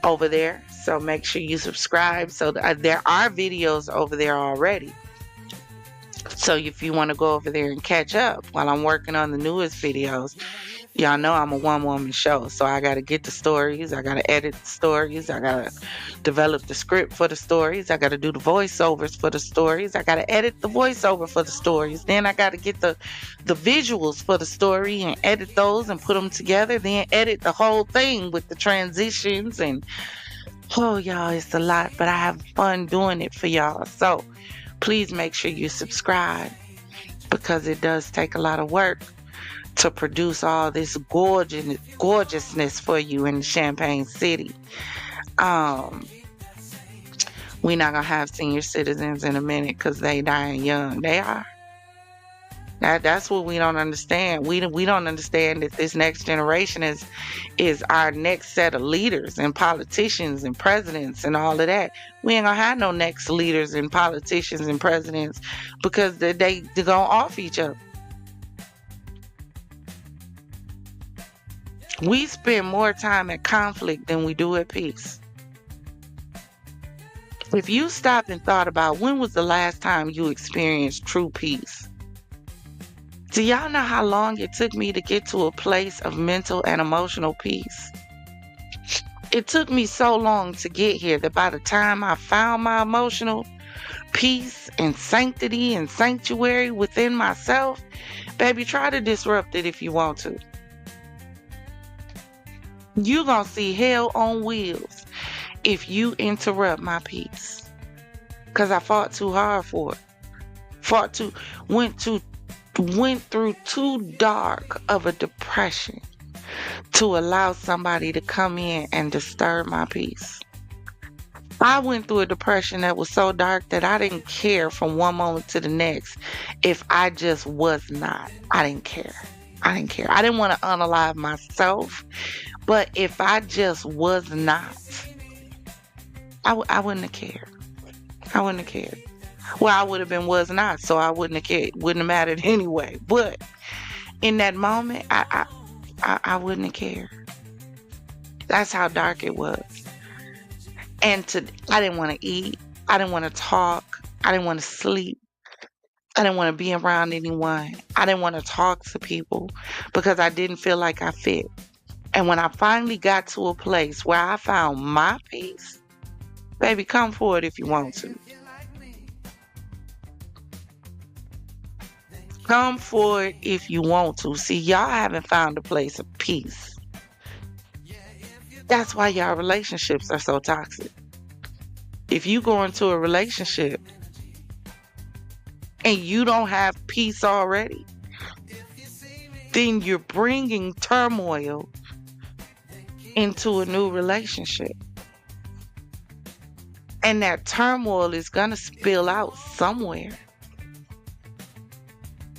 over there. So make sure you subscribe. So there are videos over there already. So if you want to go over there and catch up while I'm working on the newest videos, y'all know I'm a one-woman show. So I got to get the stories. I got to edit the stories. I got to develop the script for the stories. I got to do the voiceovers for the stories. I got to edit the voiceover for the stories. Then I got to get the visuals for the story and edit those and put them together. Then edit the whole thing with the transitions. And oh, y'all, it's a lot, but I have fun doing it for y'all. So please make sure you subscribe, because it does take a lot of work to produce all this gorgeousness for you in the Champagne City. We're not gonna have senior citizens in a minute because they dying young. They are. That's what we don't understand. We don't understand that this next generation is our next set of leaders and politicians and presidents and all of that. We ain't gonna have no next leaders and politicians and presidents because they're gonna off each other. We spend more time at conflict than we do at peace. If you stopped and thought about when was the last time you experienced true peace? Do y'all know how long it took me to get to a place of mental and emotional peace? It took me so long to get here that by the time I found my emotional peace and sanctity and sanctuary within myself, baby, try to disrupt it if you want to. You're going to see hell on wheels if you interrupt my peace. Because I fought too hard for it. Went through too dark of a depression to allow somebody to come in and disturb my peace. I went through a depression that was so dark that I didn't care from one moment to the next if I just was not. I didn't care. I didn't want to unalive myself, but if I just was not, I wouldn't have cared. I wouldn't have cared. Well, I would have been was not, so I wouldn't have cared. Wouldn't have mattered anyway. But in that moment, I wouldn't have cared. That's how dark it was. And I didn't want to eat. I didn't want to talk. I didn't want to sleep. I didn't want to be around anyone. I didn't want to talk to people because I didn't feel like I fit. And when I finally got to a place where I found my peace, baby, come for it if you want to. Come for it if you want to. See, y'all haven't found a place of peace. That's why y'all relationships are so toxic. If you go into a relationship and you don't have peace already, then you're bringing turmoil into a new relationship. And that turmoil is going to spill out somewhere.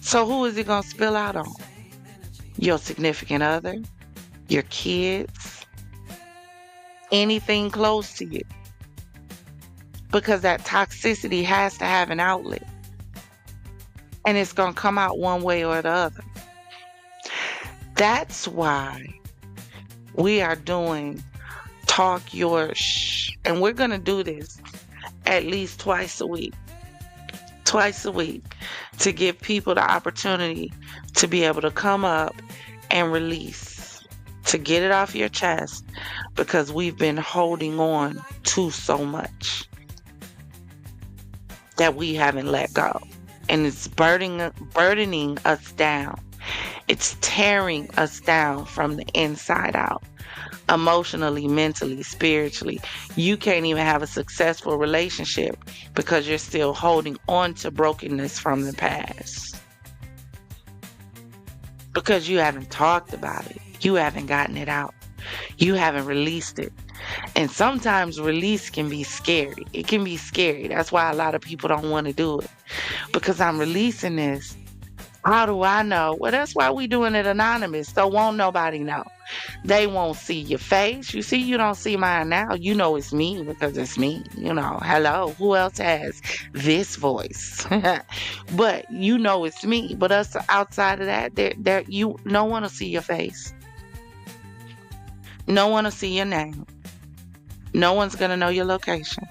So who is it going to spill out on? Your significant other? Your kids? Anything close to you? Because that toxicity has to have an outlet. And it's going to come out one way or the other. That's why we are doing Talk Your Shh. And we're going to do this at least twice a week. Twice a week. To give people the opportunity to be able to come up and release. To get it off your chest. Because we've been holding on to so much that we haven't let go. And it's burdening us down. It's tearing us down from the inside out. Emotionally, mentally, spiritually. You can't even have a successful relationship because you're still holding on to brokenness from the past. Because you haven't talked about it. You haven't gotten it out. You haven't released it. And sometimes release can be scary. It can be scary. That's why a lot of people don't want to do it. Because I'm releasing this. How do I know? Well, that's why we doing it anonymous. So won't nobody know. They won't see your face. You see, you don't see mine now. You know it's me because it's me. You know, hello. Who else has this voice? But you know it's me. But us outside of that, no one will see your face. No one will see your name. No one's gonna know your location.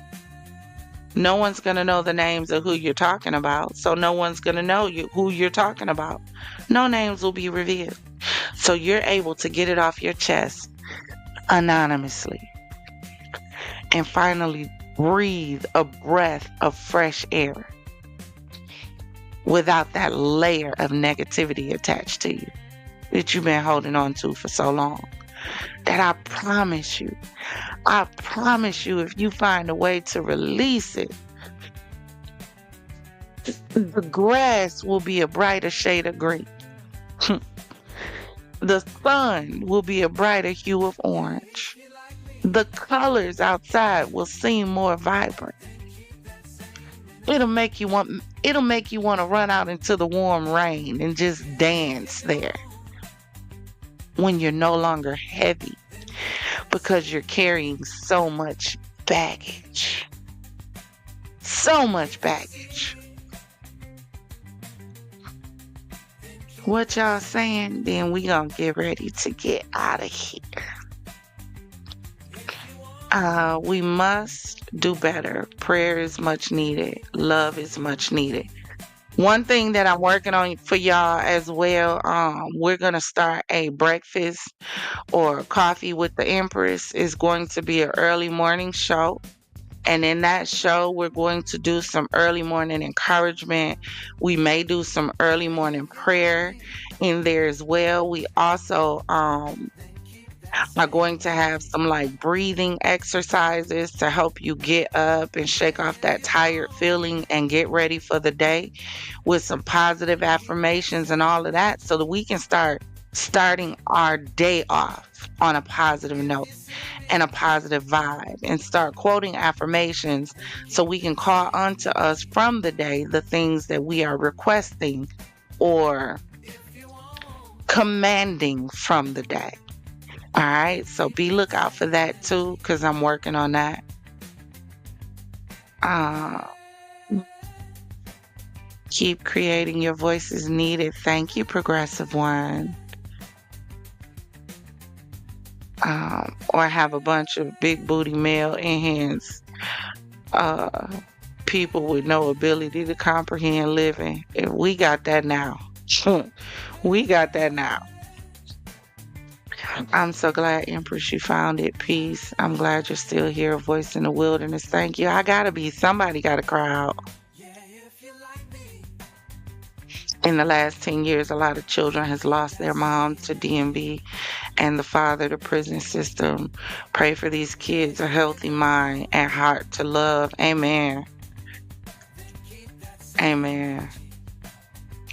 No one's going to know the names of who you're talking about. So no one's going to know who you're talking about. No names will be revealed. So you're able to get it off your chest anonymously. And finally, breathe a breath of fresh air without that layer of negativity attached to you that you've been holding on to for so long. That I promise you, if you find a way to release it, the grass will be a brighter shade of green. The sun will be a brighter hue of orange. The colors outside will seem more vibrant. It'll make you want to run out into the warm rain and just dance there. When you're no longer heavy because you're carrying so much baggage. So much baggage. What y'all saying? Then we gonna get ready to get out of here. We must do better. Prayer is much needed. Love is much needed. One thing that I'm working on for y'all as well, we're going to start a breakfast or coffee with the Empress. Is going to be an early morning show. And in that show, we're going to do some early morning encouragement. We may do some early morning prayer in there as well. We also are going to have some like breathing exercises to help you get up and shake off that tired feeling and get ready for the day with some positive affirmations and all of that so that we can starting our day off on a positive note and a positive vibe and start quoting affirmations so we can call onto us from the day the things that we are requesting or commanding from the day. All right, so be lookout for that too, because I'm working on that. Keep creating. Your voice is needed. Thank you, Progressive One. Or have a bunch of big booty male enhanced people with no ability to comprehend living. We got that now. We got that now. I'm so glad, Empress, you found it. Peace. I'm glad you're still here. A voice in the wilderness. Thank you. Somebody got to cry out. In the last 10 years, a lot of children has lost their mom to DMV and the father to prison system. Pray for these kids, a healthy mind and heart to love. Amen. Amen.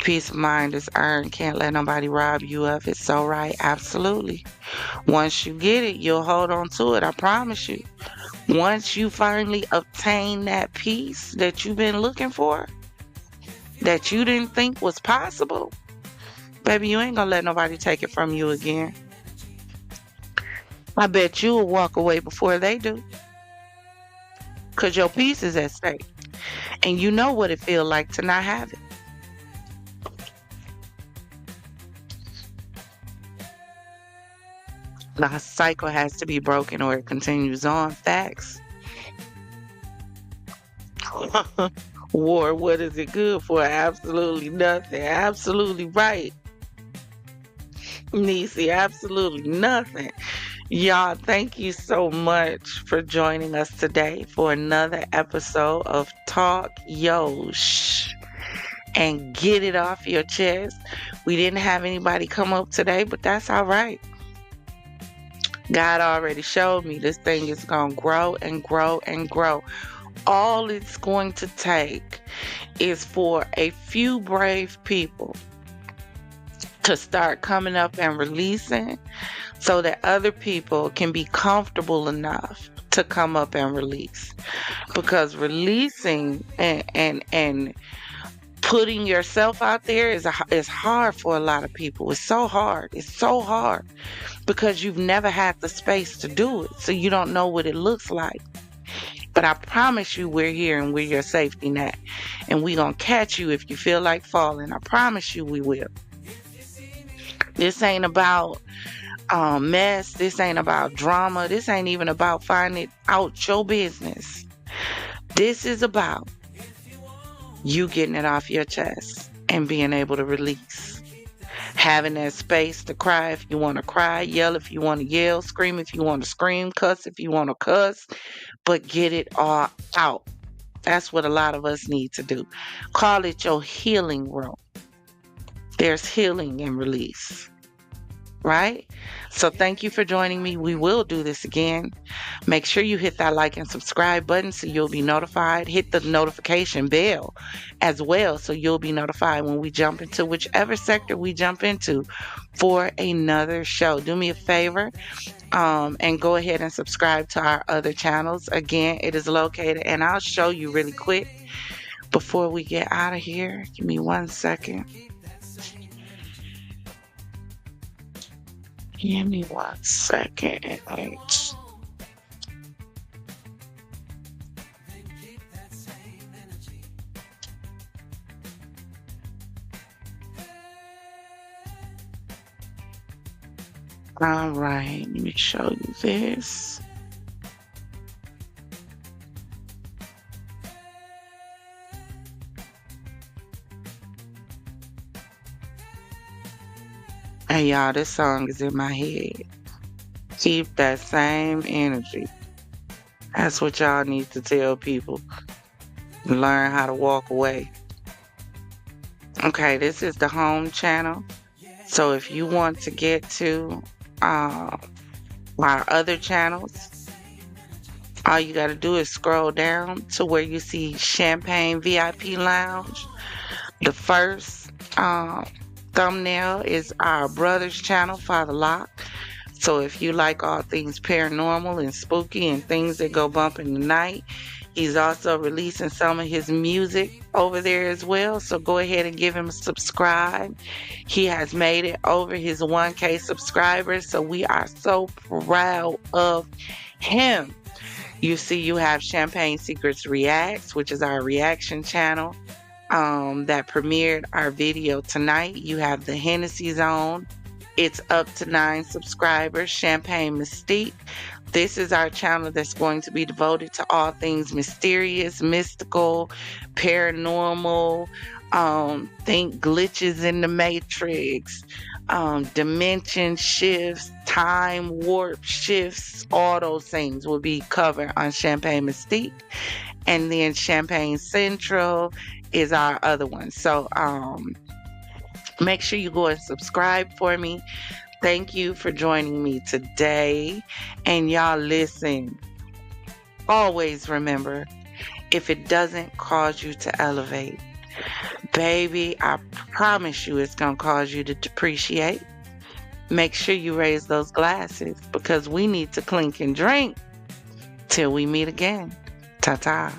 Peace of mind is earned. Can't let nobody rob you of it. So right. Absolutely. Once you get it, you'll hold on to it. I promise you. Once you finally obtain that peace that you've been looking for, that you didn't think was possible, baby, you ain't gonna let nobody take it from you again. I bet you will walk away before they do. Because your peace is at stake. And you know what it feels like to not have it. The cycle has to be broken or it continues on. Facts. War, what is it good for? Absolutely nothing. Absolutely right. Nisi, absolutely nothing. Y'all, thank you so much for joining us today for another episode of Talk Yo Shh and get it off your chest. We didn't have anybody come up today, but that's all right. God already showed me this thing is going to grow and grow and grow. All it's going to take is for a few brave people to start coming up and releasing so that other people can be comfortable enough to come up and release. Because releasing and putting yourself out there is hard for a lot of people. It's so hard. It's so hard because you've never had the space to do it, so you don't know what it looks like. But I promise you, we're here and we're your safety net, and we're gonna catch you if you feel like falling. I promise you we will. This ain't about mess. This ain't about drama. This ain't even about finding out your business. This is about you getting it off your chest and being able to release. Having that space to cry if you want to cry, yell if you want to yell, scream if you want to scream, cuss if you want to cuss, but get it all out. That's what a lot of us need to do. Call it your healing room. There's healing and release. Right? So thank you for joining me. We will do this again. Make sure you hit that like and subscribe button so you'll be notified. Hit the notification bell as well so you'll be notified when we jump into whichever sector we jump into for another show. Do me a favor and go ahead and subscribe to our other channels. Again, it is located, and I'll show you really quick before we get out of here. Give me 1 second. Give me 1 second. All right, let me show you this. Hey y'all, this song is in my head. Keep that same energy. That's what y'all need to tell people. Learn how to walk away. Okay, this is the home channel. So if you want to get to our other channels, all you got to do is scroll down to where you see Champagne VIP Lounge. The first thumbnail is our brother's channel, Father Locke. So if you like all things paranormal and spooky and things that go bump in the night, he's also releasing some of his music over there as well. So go ahead and give him a subscribe. He has made it over his 1K subscribers, so we are so proud of him. You see, you have Champagne Secrets Reacts, which is our reaction channel that premiered our video tonight. You have the Hennessy Zone. It's up to 9 subscribers. Champagne Mystique. This is our channel that's going to be devoted to all things mysterious, mystical, paranormal, think glitches in the matrix, dimension shifts, time warp shifts, all those things will be covered on Champagne Mystique. And then Champagne Central is our other one. So make sure you go and subscribe for me. Thank you for joining me today. And y'all listen, always remember, if it doesn't cause you to elevate, baby, I promise you it's going to cause you to depreciate. Make sure you raise those glasses because we need to clink and drink till we meet again. Ta-ta.